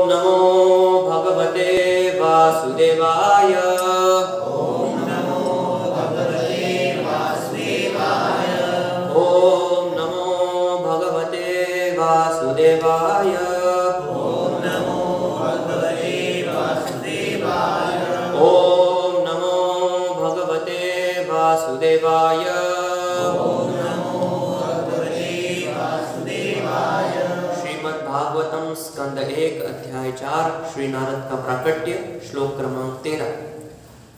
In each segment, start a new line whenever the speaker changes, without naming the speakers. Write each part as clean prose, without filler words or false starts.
नमो भगवते वासुदेवाय।
ओम नमो भगवते वासुदेवाय।
ओम नमो भगवते वासुदेवाय।
ओम नमो भगवते वासुदेवाय।
ओम नमो भगवते वासुदेवाय।
ओम नमो भगवते वासुदेवाय।
श्रीमद्भागवतम स्कंद 1 अध्याय 4 श्री नारद का प्राकट्य श्लोक क्रमांक 13।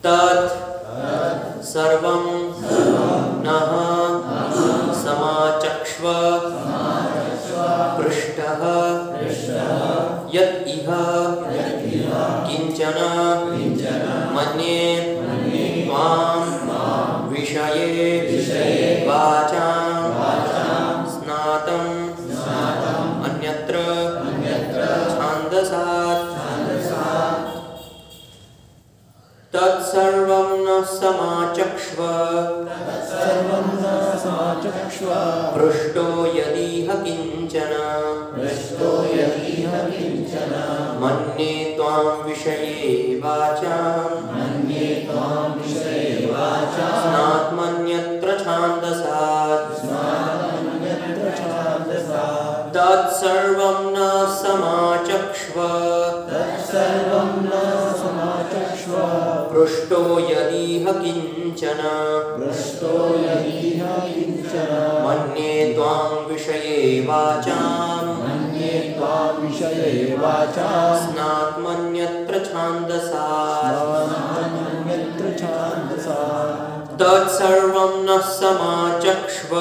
तत् सर्वं नः समाचक्ष्व पृष्ठः यत् इह किंचन मन्ये त्वां विषये वाचां स्नातं अन्यत्र छान्दसात् तत्सर्वं न समाचक्ष्व पृष्ठो यदीह किंचन मन्ये त्वां विषये वाचां स्नात्मन्यत्र छान्दसात् तत्सर्वं न समाचक्ष्व पृष्ठो यदीह किंचन मन्ये त्वां विषये वाचां स्नात्मन्यत्र छान्दसात् तत्सर्वं न समाचक्ष्व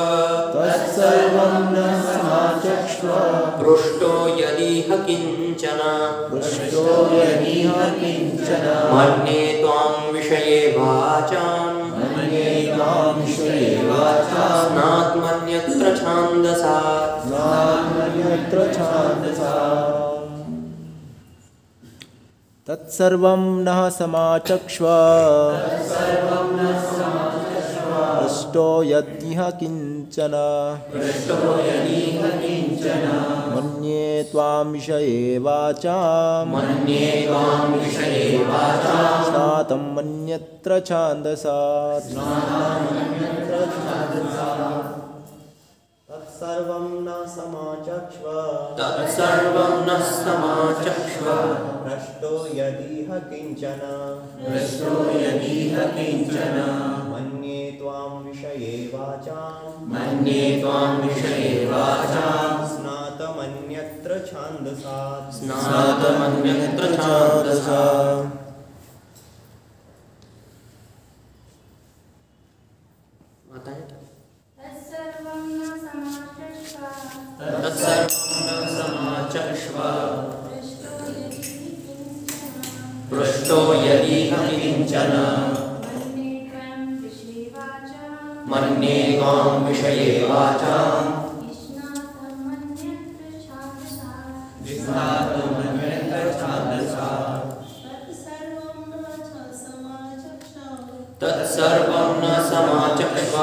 पृष्ठो यदीह किंचन मन्ये त्वां विषये वाचां स्नात्मन्यत्र छान्दसात्
तत्सर्वं नः समाचक्ष्व पृष्ठो यदिह किंचन मन्ये त्वां विषये वाचां स्नातं मन्यत्र छान्दसात्
तत्सर्वं न समाचक्ष्व भ्रष्टो यदीह किंचन मन्ये त्वां विषये वाचां स्नातमन्यत्र छान्दसात्
तत्सर्वं न
समाचक्ष्व पृष्ठो यदीह किंचन मन्ये त्वां विषये वाचां तत्सर्वं न समाचक्ष्व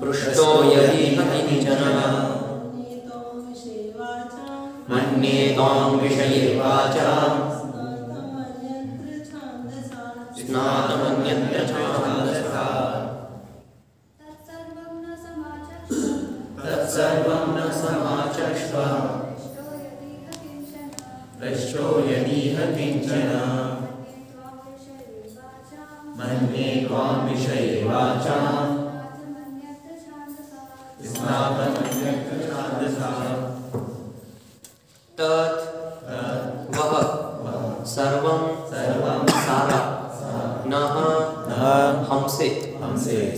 पृष्ठो यदीह किंचन मन्ये त्वां विषये वाचां स्नातमन्यत्र छान्दसात् तत्सर्वं न समाचक्ष्व पृष्ठो यदीह किंचन मन्ये त्वां विषये वाचां तत् वह सर्वं सारा नः हमसे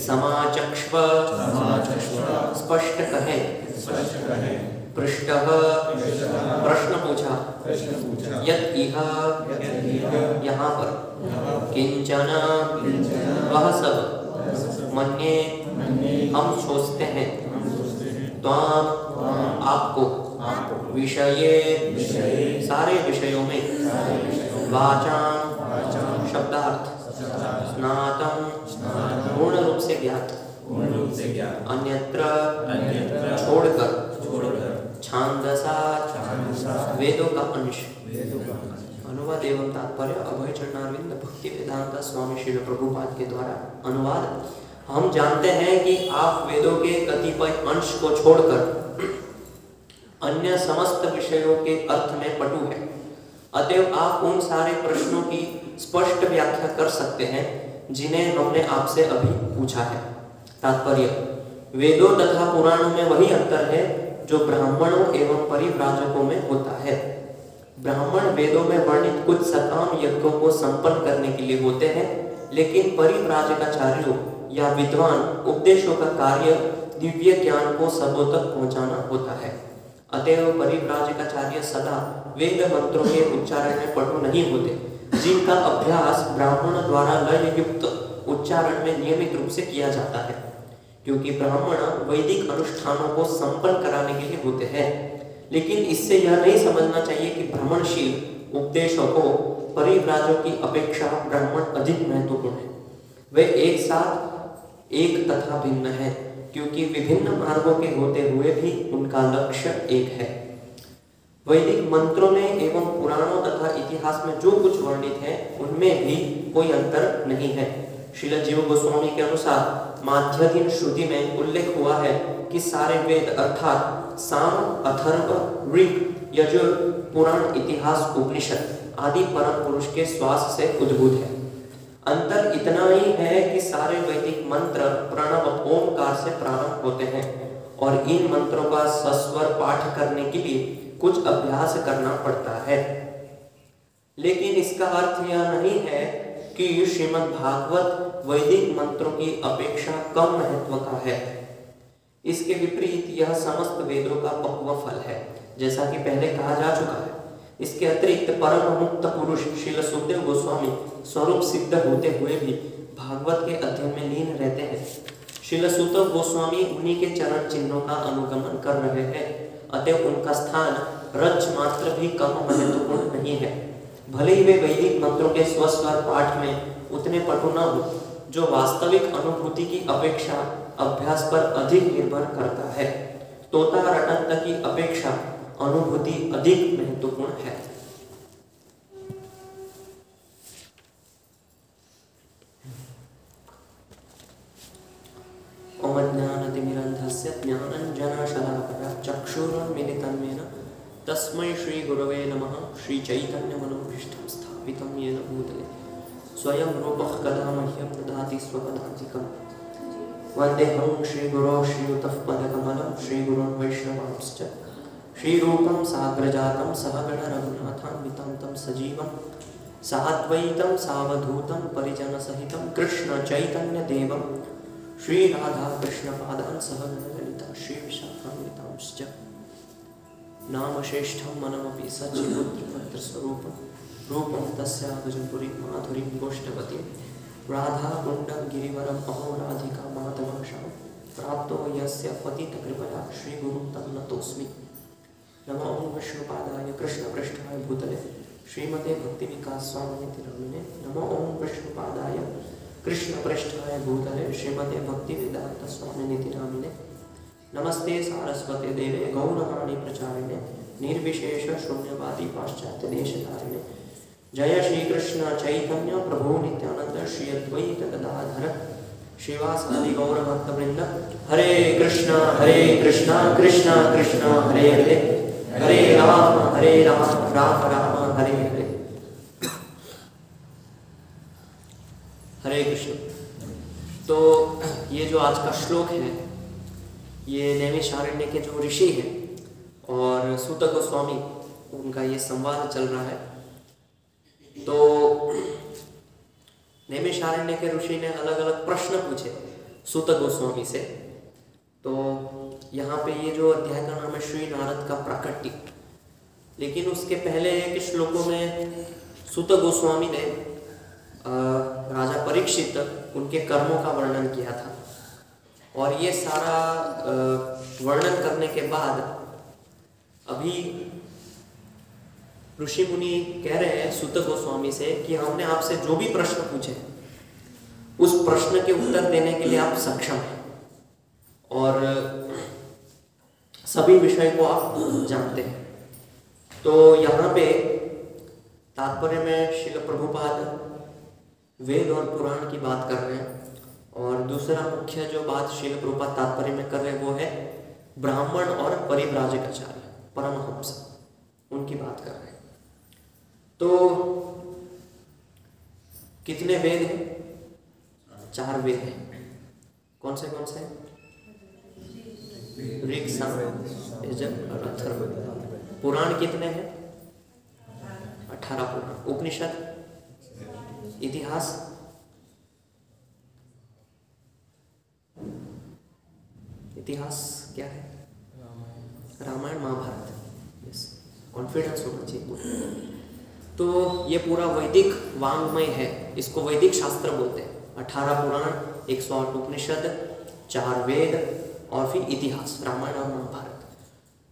समाचक्ष्व स्पष्ट कहे पृष्ठः प्रश्न पूछा यत् इह यहाँ पर किंचन वह सब मन्ये हम सोचते हैं त्वां आपको विषये सारे विषयों में वाचां शब्दार्थ स्नातम पूर्ण रूप से ज्ञात अन्यत्र छोड़कर छांदसा वेदों का अंश। अनुवाद एवं तात्पर्य अभय चरणारविंद भक्ति वेदांत स्वामी श्रील प्रभुपाद के द्वारा अनुवाद। हम जानते हैं कि आप वेदों के कतिपय अंश को छोड़कर अन्य समस्त विषयों के अर्थ में पटु हैं, अतएव आप उन सारे प्रश्नों की स्पष्ट व्याख्या कर सकते हैं जिन्हें हमने आपसे अभी पूछा है। तात्पर्य, वेदों तथा पुराणों में वही अंतर है जो ब्राह्मणों एवं परिव्राजकों में होता है। ब्राह्मण वेदों में वर्णित कुछ सकाम यज्ञों को संपन्न करने के लिए होते हैं, लेकिन परिव्राजकाचार्यों या विद्वान उपदेशों का कार्य दिव्य ज्ञान को सबों तक पहुंचाना होता है। अतएव परिव्राजकाचार्य सदा वेद मंत्रों के उच्चारण में पटु नहीं होते, जिनका अभ्यास ब्राह्मण द्वारा लय युक्त उच्चारण में नियमित रूप से किया जाता है, क्योंकि ब्राह्मण वैदिक अनुष्ठानों को संपन्न कराने के लिए होते हैं। लेकिन इससे यह नहीं समझना चाहिए कि ब्राह्मणशील उपदेशों को परिव्राजों की अपेक्षा ब्राह्मण अधिक महत्वपूर्ण है। वे एक साथ एक तथा भिन्न है, क्योंकि विभिन्न मार्गों के होते हुए भी उनका लक्ष्य एक है। वैदिक मंत्रों में एवं पुराणों तथा इतिहास में जो कुछ वर्णित है उनमें भी कोई अंतर नहीं है। श्रील जीव गोस्वामी के अनुसार माध्यधीन श्रुति में उल्लेख हुआ है कि सारे वेद अर्थात साम, अथर्व, ऋग, यजुर, पुराण, इतिहास, उपनिषद आदि परम पुरुष के श्वास से उद्भूत है। अंतर इतना ही है कि सारे वैदिक मंत्र प्रणव ओमकार से प्रारंभ होते हैं और इन मंत्रों का सस्वर पाठ करने के लिए कुछ अभ्यास करना पड़ता है। लेकिन इसका अर्थ यह नहीं है कि श्रीमद् भागवत वैदिक मंत्रों की अपेक्षा कम महत्व का है। इसके विपरीत यह समस्त वेदों का पक्व फल है, जैसा कि पहले कहा जा चुका है। इसके अतिरिक्त परम मुक्त पुरुष श्रील सुखदेव गोस्वामी स्वरूप सिद्ध होते हुए भी भागवत के अध्ययन में लीन रहते हैं। श्रील सुखदेव गोस्वामी उन्हीं के चरण चिन्हों का अनुगमन कर रहे हैं, अतः उनका स्थान रज मात्र भी कम महत्वपूर्ण नहीं है। भले ही वे वैदिक मंत्रों के स्वस्वर पाठ में उतने पटु न हो, जो वास्तविक अनुभूति की अपेक्षा अभ्यास पर अधिक निर्भर करता है। तोता रटंत की अपेक्षा अनुभूति अधिक महत्वपूर्ण है। ओम ज्ञानतिमिरन्धस्य ज्ञानञ्जनशलाकया चक्षुरुन्मीलितं येन तस्मै श्री गुरवे नमः। श्री चैतन्यमनोभीष्टं स्थापितं येन भूतले स्वयं रूपः कदा मह्यं ददाति स्वपदान्तिकम्। वन्देऽहं श्रीगुरो श्रीयुतः पदकमलं श्रीगुरुन् वैष्णवांश्च श्रीरूपं साग्रजातं सहगण रघुनाथान्वितं तं सजीवं साद्वैतं सावधूतं परिजनसहितं कृष्ण चैतन्यदेवं श्रीराधाकृष्णपादान् सहगण ललिता श्रीविशाखान्वितांश्च। नामश्रेष्ठं मनमपि सच्चिबुद्धिमन्त्रस्वरूपं रूपं तस्यागजपुरीं माधुरीं गोष्ठवतीं राधाकुण्डं गिरिवरम् अहो राधिका माधवाशां प्राप्तो यस्य पतितकृपया श्रीगुरुं तं नतोऽस्मि। नमो ओं विष्णुपादाय कृष्णपृष्ठाय भूतले श्रीमते भक्तिविकास स्वामिनिति नामिने। नमो ओं विष्णुपादाय कृष्णपृष्ठाय भूतले श्रीमते भक्तिवेदांत स्वामिनिति नामिने। नमस्ते सारस्वते देवे गौरवाणी प्रचारिणे निर्विशेष शून्यवादी पाश्चात्य देशधारिणे। जय श्री कृष्ण चैतन्य प्रभु नित्यानंद श्री अद्वैत गदाधर श्रीवासादि गौर भक्त वृंद। हरे कृष्णा कृष्णा कृष्णा हरे हरे, हरे राम राम राम हरे हरे। हरे कृष्ण। तो ये जो आज का श्लोक है ये नैमिषारण्य के जो ऋषि हैं और सूत गोस्वामी उनका ये संवाद चल रहा है। तो नैमिषारण्य के ऋषि ने अलग अलग प्रश्न पूछे सूत गोस्वामी से। तो यहाँ पे ये जो अध्याय का नाम है श्री नारद का प्राकट्य, लेकिन उसके पहले के श्लोकों में सूत गोस्वामी ने राजा परीक्षित उनके कर्मों का वर्णन किया था। और ये सारा वर्णन करने के बाद अभी ऋषि मुनि कह रहे हैं सूत गोस्वामी से कि हमने आपसे जो भी प्रश्न पूछे उस प्रश्न के उत्तर देने के लिए आप सक्षम हैं और सभी विषय को आप जानते हैं। तो यहाँ पे तात्पर्य में श्रील प्रभुपाद वेद और पुराण की बात कर रहे हैं, और दूसरा मुख्य जो बात श्रील प्रभुपाद तात्पर्य में कर रहे हैं वो है ब्राह्मण और परिव्राजकाचार्य परमहंस, उनकी बात कर रहे हैं। तो कितने वेद हैं? 4 वेद हैं। कौन से ऋग, साम, यजुर और अथर्व। पुराण कितने हैं? 18 पुराण। उपनिषद, इतिहास, क्या है? रामायण महाभारत। यस, कॉन्फिडेंस होना चाहिए। तो ये पूरा वैदिक वांग्मय है, इसको वैदिक शास्त्र बोलते हैं। 18 पुराण, 108 उपनिषद, 4 वेद और फिर इतिहास, रामायण और महाभारत।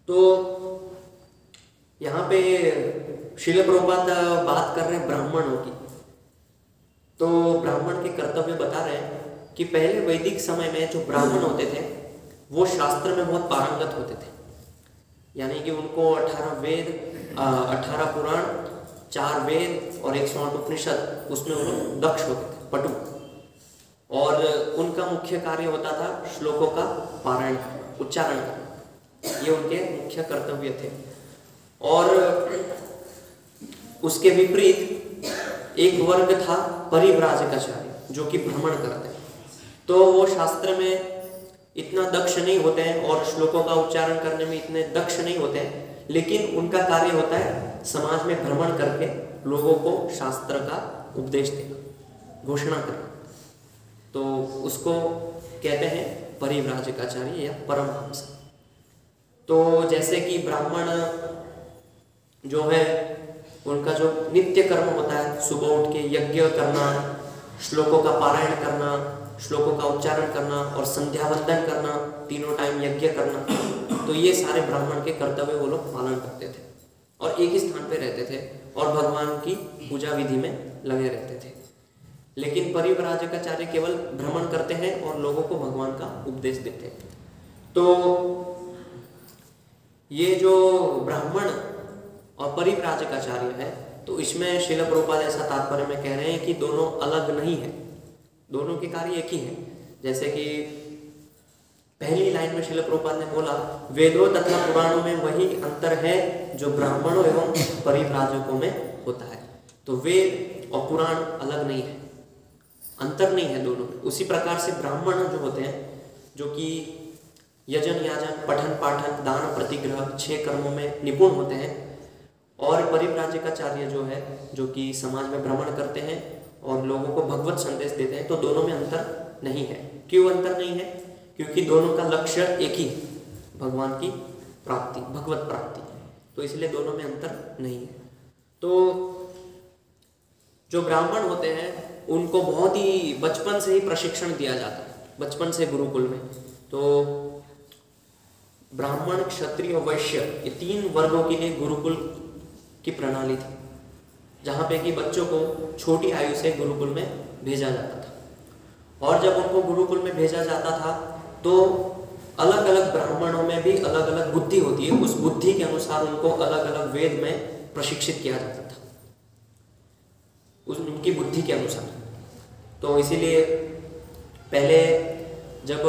तो यहाँ पे श्रील प्रभुपाद बात कर रहे हैं ब्राह्मणों की। तो ब्राह्मण के कर्तव्य बता रहे हैं कि पहले वैदिक समय में जो ब्राह्मण होते थे वो शास्त्र में बहुत पारंगत होते थे, यानी कि उनको 18 वेद, 18 पुराण, 4 वेद और 108 उपनिषद, उसमें वो लोग दक्ष होते थे, पटु। और उनका मुख्य कार्य होता था श्लोकों का पारायण, उच्चारण करना, ये उनके मुख्य कर्तव्य थे। और उसके विपरीत एक वर्ग था परिव्राजकाचार्य, जो कि भ्रमण करते हैं। तो वो शास्त्र में इतना दक्ष नहीं होते हैं और श्लोकों का उच्चारण करने में इतने दक्ष नहीं होते हैं, लेकिन उनका कार्य होता है समाज में भ्रमण करके लोगों को शास्त्र का उपदेश देना, घोषणा करना। तो उसको कहते हैं परिव्राजकाचार्य या परमहंस। तो जैसे कि ब्राह्मण जो है उनका जो नित्य कर्म होता है, सुबह उठ के यज्ञ करना, श्लोकों का पारायण करना, श्लोकों का उच्चारण करना और संध्या वंदन करना, तीनों टाइम यज्ञ करना, तो ये सारे ब्राह्मण के कर्तव्य वो लोग पालन करते थे और एक ही स्थान पे रहते थे और भगवान की पूजा विधि में लगे रहते थे। लेकिन परिव्राजकाचार्य केवल भ्रमण करते हैं और लोगों को भगवान का उपदेश देते हैं। तो ये जो ब्राह्मण और परिव्राजकाचार्य है, तो इसमें श्रील प्रभुपाद ऐसा तात्पर्य में कह रहे हैं कि दोनों अलग नहीं है, दोनों के कार्य एक ही है। जैसे कि पहली लाइन में श्रील प्रभुपाद ने बोला, वेदों तथा पुराणों में वही अंतर है जो ब्राह्मणों एवं परिव्राजकों में होता है। तो वेद और पुराण अलग नहीं है, अंतर नहीं है दोनों में। उसी प्रकार से ब्राह्मण जो होते हैं, जो कि यजन याजन पठन पाठन दान प्रतिग्रह 6 कर्मों में निपुण होते हैं, और परिव्राजकाचार्य जो है, जो कि समाज में भ्रमण करते हैं और लोगों को भगवत संदेश देते हैं, तो दोनों में अंतर नहीं है। क्यों अंतर नहीं है? क्योंकि दोनों का लक्ष्य एक ही है, भगवान की प्राप्ति, भगवत प्राप्ति, तो इसलिए दोनों में अंतर नहीं है। तो जो ब्राह्मण होते हैं उनको बहुत ही बचपन से ही प्रशिक्षण दिया जाता है, बचपन से गुरुकुल में। तो ब्राह्मण, क्षत्रिय और वैश्य, ये 3 वर्गों के लिए गुरुकुल की प्रणाली थी, जहाँ पे कि बच्चों को छोटी आयु से गुरुकुल में भेजा जाता था। और जब उनको गुरुकुल में भेजा जाता था तो अलग अलग ब्राह्मणों में भी अलग अलग बुद्धि होती है, उस बुद्धि के अनुसार उनको अलग अलग वेद में प्रशिक्षित किया जाता था, उनकी बुद्धि के अनुसार। तो इसीलिए पहले जब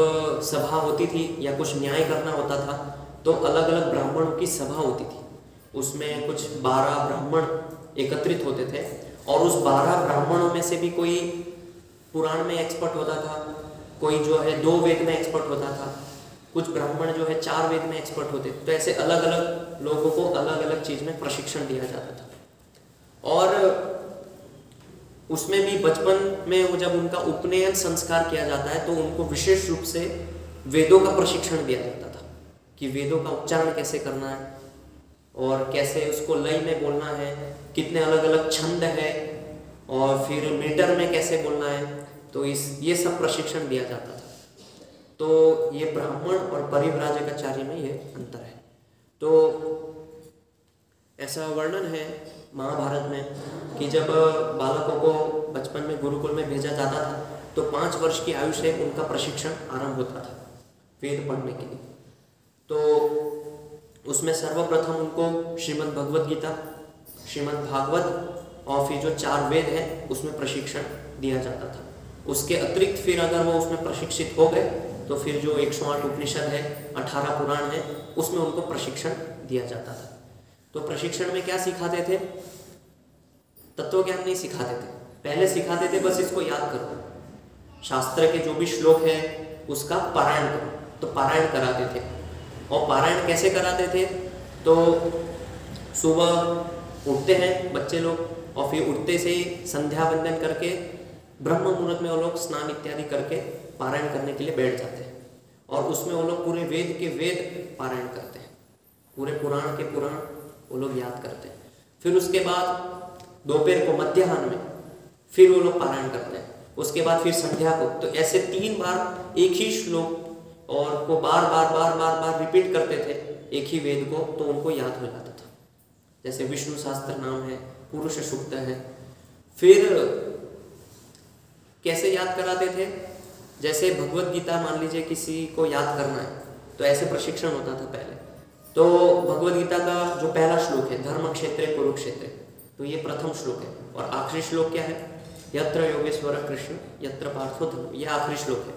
सभा होती थी या कुछ न्याय करना होता था, तो अलग अलग ब्राह्मणों की सभा होती थी। उसमें कुछ 12 ब्राह्मण एकत्रित होते थे, और उस 12 ब्राह्मणों में से भी कोई पुराण में एक्सपर्ट होता था, कोई जो है 2 वेद में एक्सपर्ट होता था, कुछ ब्राह्मण जो है 4 वेद में एक्सपर्ट होते थे। तो ऐसे अलग अलग लोगों को अलग अलग चीज़ में प्रशिक्षण दिया जाता था। और उसमें भी बचपन में वो जब उनका उपनयन संस्कार किया जाता है, तो उनको विशेष रूप से वेदों का प्रशिक्षण दिया जाता था कि वेदों का उच्चारण कैसे करना है और कैसे उसको लय में बोलना है, कितने अलग अलग छंद है, और फिर मीटर में कैसे बोलना है। तो ये सब प्रशिक्षण दिया जाता था। तो ये ब्राह्मण और परिव्राजकाचार्य में ये अंतर है। तो ऐसा वर्णन है महाभारत में कि जब बालकों को बचपन में गुरुकुल में भेजा जाता था, तो 5 वर्ष की आयु से उनका प्रशिक्षण आरंभ होता था वेद पढ़ने के लिए। तो उसमें सर्वप्रथम उनको श्रीमद् भगवद गीता, श्रीमद् भागवत और फिर जो 4 वेद हैं उसमें प्रशिक्षण दिया जाता था। उसके अतिरिक्त फिर अगर वो उसमें प्रशिक्षित हो गए तो फिर जो 108 उपनिषद है, 18 पुराण है, उसमें उनको प्रशिक्षण दिया जाता था। तो प्रशिक्षण में क्या सिखाते थे? तत्व ज्ञान नहीं सिखाते थे, पहले सिखाते थे बस इसको याद करो, शास्त्र के जो भी श्लोक है उसका पारायण करो, तो पारायण कराते थे। और पारायण कैसे कराते थे? तो सुबह उठते हैं बच्चे लोग और फिर उठते से ही संध्या वंदन करके ब्रह्म मुहूर्त में वो लोग स्नान इत्यादि करके पारायण करने के लिए बैठ जाते हैं। और उसमें वो लोग पूरे वेद के वेद पारायण करते हैं, पूरे पुराण के पुराण वो लोग याद करते हैं। फिर उसके बाद दोपहर को मध्याह्न में फिर वो लोग पारायण करते हैं, उसके बाद फिर संध्या को। तो ऐसे 3 बार एक ही श्लोक और को बार बार रिपीट करते थे, एक ही वेद को, तो उनको याद हो जाता था। जैसे विष्णु सहस्त्र नाम है, पुरुष सूक्त है। फिर कैसे याद कराते थे? जैसे भगवत गीता मान लीजिए किसी को याद करना है तो ऐसे प्रशिक्षण होता था पहले। तो भगवत गीता का जो पहला श्लोक है, धर्म क्षेत्रे कुरुक्षेत्रे, तो ये प्रथम श्लोक है। और आखिरी श्लोक क्या है? यत्र योगेश्वर कृष्ण यत्र पार्थो धर्म, ये आखिरी श्लोक है।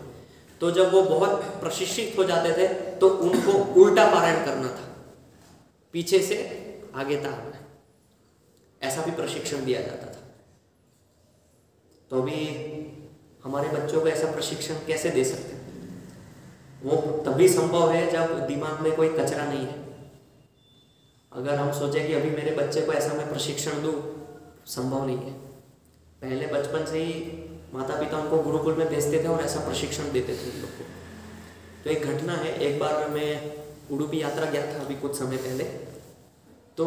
तो जब वो बहुत प्रशिक्षित हो जाते थे तो उनको उल्टा पारायण करना था, पीछे से आगे तारना है, ऐसा भी प्रशिक्षण दिया जाता था। तो अभी हमारे बच्चों को ऐसा प्रशिक्षण कैसे दे सकते हैं? वो तभी संभव है जब दिमाग में कोई कचरा नहीं है। अगर हम सोचें कि अभी मेरे बच्चे को ऐसा मैं प्रशिक्षण दूं, संभव नहीं है। पहले बचपन से ही माता पिता उनको गुरुकुल में भेजते थे और ऐसा प्रशिक्षण देते थे उन लोग को। तो एक घटना है, एक बार मैं उडुपी यात्रा गया था अभी कुछ समय पहले। तो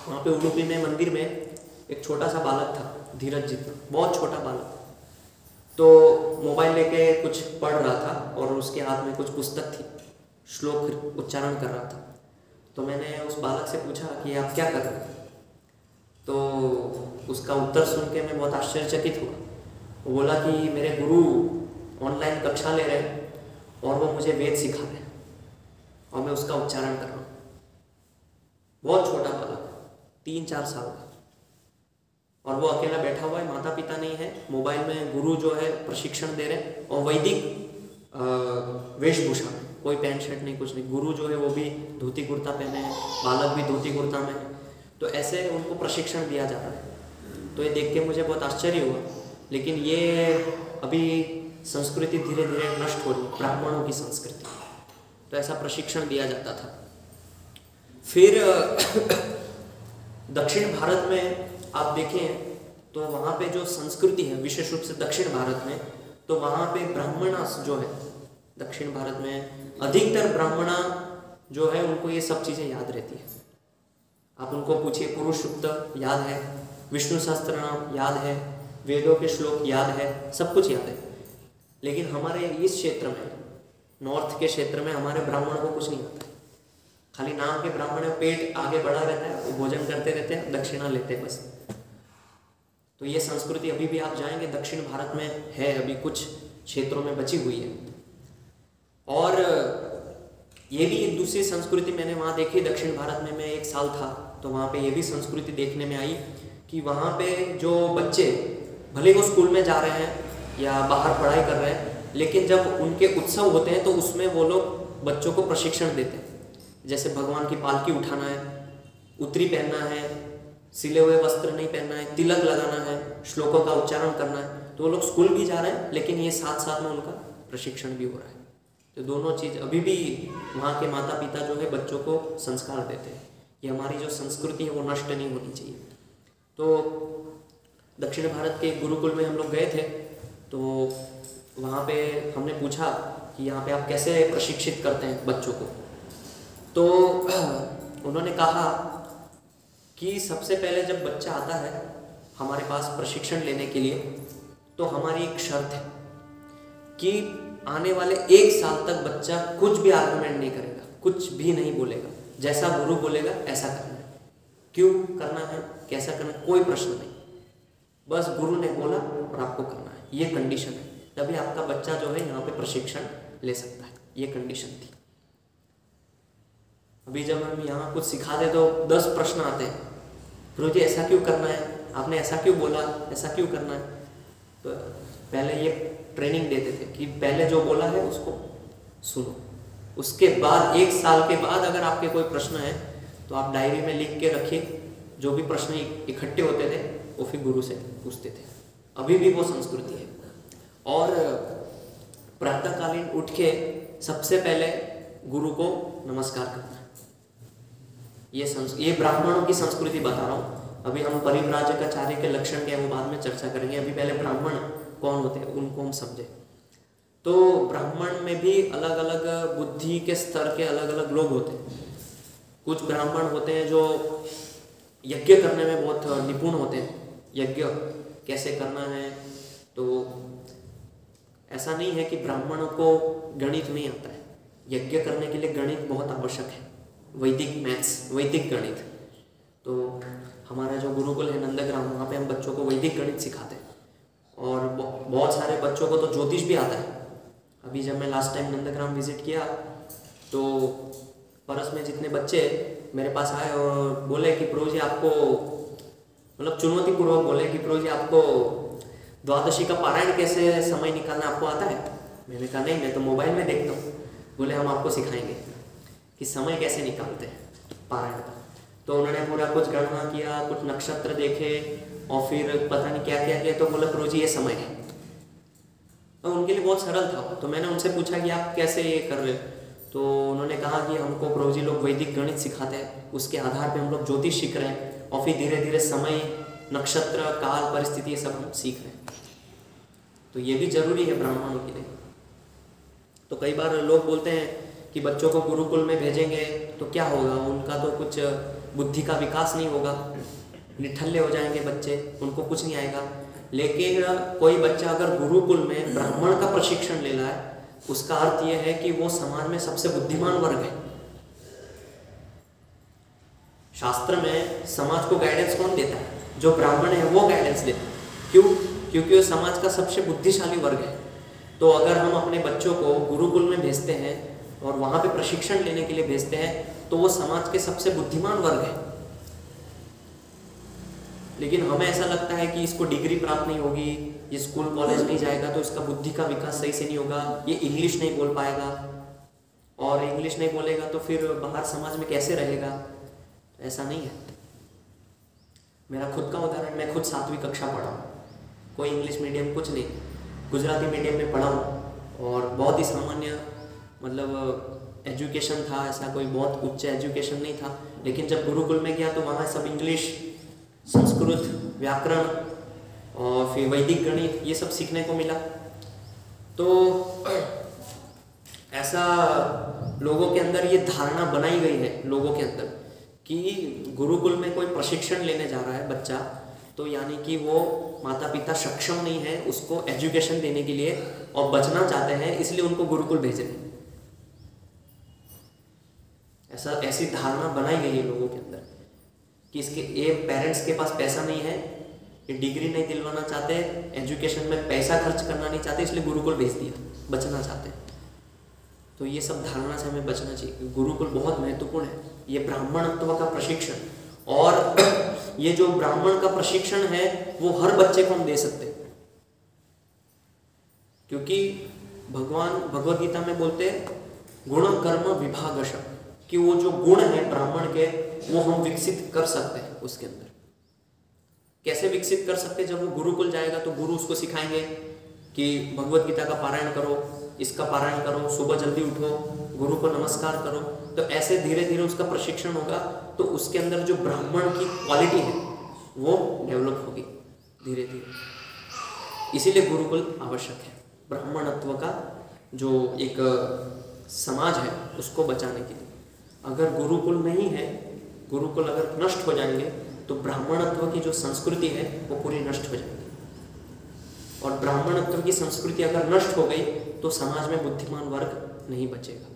वहाँ पे उडुपी में मंदिर में एक छोटा सा बालक था, धीरज जितना, बहुत छोटा बालक। तो मोबाइल लेके कुछ पढ़ रहा था और उसके हाथ में कुछ पुस्तक थी, श्लोक उच्चारण कर रहा था। तो मैंने उस बालक से पूछा कि आप क्या कर रहे हैं? तो उसका उत्तर सुन के मैं बहुत आश्चर्यचकित हुआ। वो बोला कि मेरे गुरु ऑनलाइन कक्षा ले रहे हैं और वो मुझे वेद सिखा रहे हैं और मैं उसका उच्चारण कर रहा हूँ। बहुत छोटा बालक, 3-4 साल का, और वो अकेला बैठा हुआ है, माता पिता नहीं है। मोबाइल में गुरु जो है प्रशिक्षण दे रहे हैं और वैदिक वेशभूषा में, कोई पैंट शर्ट नहीं, कुछ नहीं। गुरु जो है वो भी धोती कुर्ता पहने हैं, बालक भी धोती कुर्ता में है। तो ऐसे उनको प्रशिक्षण दिया जा रहा है। तो ये देख के मुझे बहुत आश्चर्य हुआ। लेकिन ये अभी संस्कृति धीरे धीरे नष्ट हो रही है, ब्राह्मणों की संस्कृति। तो ऐसा प्रशिक्षण दिया जाता था। फिर दक्षिण भारत में आप देखें तो वहाँ पे जो संस्कृति है, विशेष रूप से दक्षिण भारत में, तो वहाँ पे ब्राह्मणा जो है, दक्षिण भारत में अधिकतर ब्राह्मणा जो है उनको ये सब चीज़ें याद रहती है। आप उनको पूछिए, पुरुष सूक्त याद है, विष्णु सहस्त्र नाम याद है, वेदों के श्लोक याद है, सब कुछ याद है। लेकिन हमारे इस क्षेत्र में, नॉर्थ के क्षेत्र में, हमारे ब्राह्मण को कुछ नहीं आता। खाली नाम के ब्राह्मण है, पेट आगे बढ़ा रहता है, वो भोजन करते रहते हैं, दक्षिणा लेते हैं बस। तो ये संस्कृति अभी भी आप जाएंगे दक्षिण भारत में है, अभी कुछ क्षेत्रों में बची हुई है। और ये भी एक दूसरी संस्कृति मैंने वहाँ देखी दक्षिण भारत में। मैं 1 साल था तो वहाँ पे ये भी संस्कृति देखने में आई कि वहाँ पे जो बच्चे भले वो स्कूल में जा रहे हैं या बाहर पढ़ाई कर रहे हैं, लेकिन जब उनके उत्सव होते हैं तो उसमें वो लोग बच्चों को प्रशिक्षण देते हैं। जैसे भगवान की पालकी उठाना है, उत्तरी पहनना है, सिले हुए वस्त्र नहीं पहनना है, तिलक लगाना है, श्लोकों का उच्चारण करना है। तो वो लोग स्कूल भी जा रहे हैं, लेकिन ये साथ साथ में उनका प्रशिक्षण भी हो रहा है। तो दोनों चीज़ अभी भी वहाँ के माता पिता जो है बच्चों को संस्कार देते हैं। ये हमारी जो संस्कृति है वो नष्ट नहीं होनी चाहिए। तो दक्षिण भारत के गुरुकुल में हम लोग गए थे, तो वहाँ पे हमने पूछा कि यहाँ पे आप कैसे प्रशिक्षित करते हैं बच्चों को। तो उन्होंने कहा कि सबसे पहले जब बच्चा आता है हमारे पास प्रशिक्षण लेने के लिए, तो हमारी एक शर्त है कि आने वाले 1 साल तक बच्चा कुछ भी आर्गुमेंट नहीं करेगा, कुछ भी नहीं बोलेगा, जैसा गुरु बोलेगा ऐसा करना है। क्यों करना है, कैसा करना है, कोई प्रश्न नहीं, बस गुरु ने बोला और आपको करना है, ये कंडीशन है। तभी आपका बच्चा जो है यहाँ पे प्रशिक्षण ले सकता है, ये कंडीशन थी। अभी जब हम यहाँ कुछ सिखाते तो 10 प्रश्न आते हैं, गुरु जी ऐसा क्यों करना है, आपने ऐसा क्यों बोला, ऐसा क्यों करना है। तो पहले ये ट्रेनिंग देते थे कि पहले जो बोला है उसको सुनो, उसके बाद 1 साल के बाद अगर आपके कोई प्रश्न है तो आप डायरी में लिख के रखिए। जो भी प्रश्न इकट्ठे होते थे वो फिर गुरु से पूछते थे। अभी भी वो संस्कृति है। और प्रातःकालीन उठ के सबसे पहले गुरु को नमस्कार करना, ये ब्राह्मणों की संस्कृति बता रहा हूँ। अभी हम परिव्राजकाचार्य के लक्षण क्या है वो बाद में चर्चा करेंगे। अभी पहले ब्राह्मण कौन होते हैं उनको हम समझे। तो ब्राह्मण में भी अलग अलग बुद्धि के स्तर के अलग अलग लोग होते हैं। कुछ ब्राह्मण होते हैं जो यज्ञ करने में बहुत निपुण होते हैं, यज्ञ कैसे करना है। तो ऐसा नहीं है कि ब्राह्मणों को गणित नहीं आता है, यज्ञ करने के लिए गणित बहुत आवश्यक है, वैदिक मैथ्स, वैदिक गणित। तो हमारा जो गुरुकुल है नंदग्राम, वहाँ पे हम बच्चों को वैदिक गणित सिखाते हैं। और बहुत सारे बच्चों को तो ज्योतिष भी आता है। अभी जब मैं लास्ट टाइम नंदग्राम विजिट किया तो परस में जितने बच्चे मेरे पास आए और बोले कि प्रभु जी आपको, मतलब चुनौतीपूर्वक बोले कि प्रभु जी आपको द्वादशी का पारायण कैसे समय निकालना आपको आता है। मैंने कहा नहीं, मैं तो मोबाइल में देखता हूँ। बोले हम आपको सिखाएंगे कि समय कैसे निकालते हैं पारायण का। तो उन्होंने पूरा कुछ गणना किया, कुछ नक्षत्र देखे और फिर पता नहीं क्या क्या किया। तो बोला प्रभु जी ये समय है। तो उनके लिए बहुत सरल था। तो मैंने उनसे पूछा कि आप कैसे ये कर रहे हो। तो उन्होंने कहा कि हमको प्रभु जी लोग वैदिक गणित सिखाते हैं, उसके आधार पे हम लोग ज्योतिष सीख रहे हैं और फिर धीरे धीरे समय, नक्षत्र, काल, परिस्थिति ये सब हम सीख रहे हैं। तो ये भी जरूरी है ब्राह्मणों के लिए। तो कई बार लोग बोलते हैं कि बच्चों को गुरुकुल में भेजेंगे तो क्या होगा, उनका तो कुछ बुद्धि का विकास नहीं होगा, निठल्ले हो जाएंगे बच्चे, उनको कुछ नहीं आएगा। लेकिन कोई बच्चा अगर गुरुकुल में ब्राह्मण का प्रशिक्षण ले रहा है, उसका अर्थ यह है कि वो समाज में सबसे बुद्धिमान वर्ग है। शास्त्र में समाज को गाइडेंस कौन देता है? जो ब्राह्मण है वो गाइडेंस देता है। क्यों? क्योंकि वो समाज का सबसे बुद्धिशाली वर्ग है। तो अगर हम अपने बच्चों को गुरुकुल में भेजते हैं और वहाँ पे प्रशिक्षण लेने के लिए भेजते हैं तो वो समाज के सबसे बुद्धिमान वर्ग है। लेकिन हमें ऐसा लगता है कि इसको डिग्री प्राप्त नहीं होगी, ये स्कूल कॉलेज नहीं जाएगा तो इसका बुद्धि का विकास सही से नहीं होगा, ये इंग्लिश नहीं बोल पाएगा, और इंग्लिश नहीं बोलेगा तो फिर बाहर समाज में कैसे रहेगा। ऐसा नहीं है। मेरा खुद का उदाहरण, मैं खुद 7वीं कक्षा पढ़ा हूँ, कोई इंग्लिश मीडियम कुछ नहीं, गुजराती मीडियम में पढ़ा हूँ और बहुत ही सामान्य मतलब एजुकेशन था, ऐसा कोई बहुत उच्च एजुकेशन नहीं था। लेकिन जब गुरुकुल में गया तो वहाँ सब इंग्लिश, संस्कृत, व्याकरण और फिर वैदिक गणित ये सब सीखने को मिला। तो ऐसा लोगों के अंदर ये धारणा बनाई गई है लोगों के अंदर कि गुरुकुल में कोई प्रशिक्षण लेने जा रहा है बच्चा तो यानी कि वो माता पिता सक्षम नहीं है उसको एजुकेशन देने के लिए और बचना चाहते हैं, इसलिए उनको गुरुकुल भेज रहे हैं। ऐसी धारणा बनाई गई है लोगों के अंदर कि इसके ये पेरेंट्स के पास पैसा नहीं है, ये डिग्री नहीं दिलवाना चाहते, एजुकेशन में पैसा खर्च करना नहीं चाहते, इसलिए गुरुकुल भेज दिया, बचना चाहते हैं। तो ये सब धारणा से हमें बचना चाहिए। गुरुकुल बहुत महत्वपूर्ण है, ये ब्राह्मणत्व का प्रशिक्षण। और ये जो ब्राह्मण का प्रशिक्षण है वो हर बच्चे को हम दे सकते हैं, क्योंकि भगवान भगवद गीता में बोलते हैं गुण कर्म विभागश, कि वो जो गुण है ब्राह्मण के वो हम विकसित कर सकते हैं उसके अंदर। कैसे विकसित कर सकते हैं? जब वो गुरुकुल जाएगा तो गुरु उसको सिखाएंगे कि भगवद गीता का पारायण करो, इसका पारायण करो, सुबह जल्दी उठो, गुरु को नमस्कार करो। तो ऐसे धीरे धीरे उसका प्रशिक्षण होगा तो उसके अंदर जो ब्राह्मण की क्वालिटी है वो डेवलप होगी धीरे धीरे। इसीलिए गुरुकुल आवश्यक है, ब्राह्मणत्व का जो एक समाज है उसको बचाने के लिए। अगर गुरुकुल नहीं है, गुरुकुल अगर नष्ट हो जाएंगे तो ब्राह्मणत्व की जो संस्कृति है वो पूरी नष्ट हो जाएगी। और ब्राह्मणत्व की संस्कृति अगर नष्ट हो गई तो समाज में बुद्धिमान वर्ग नहीं बचेगा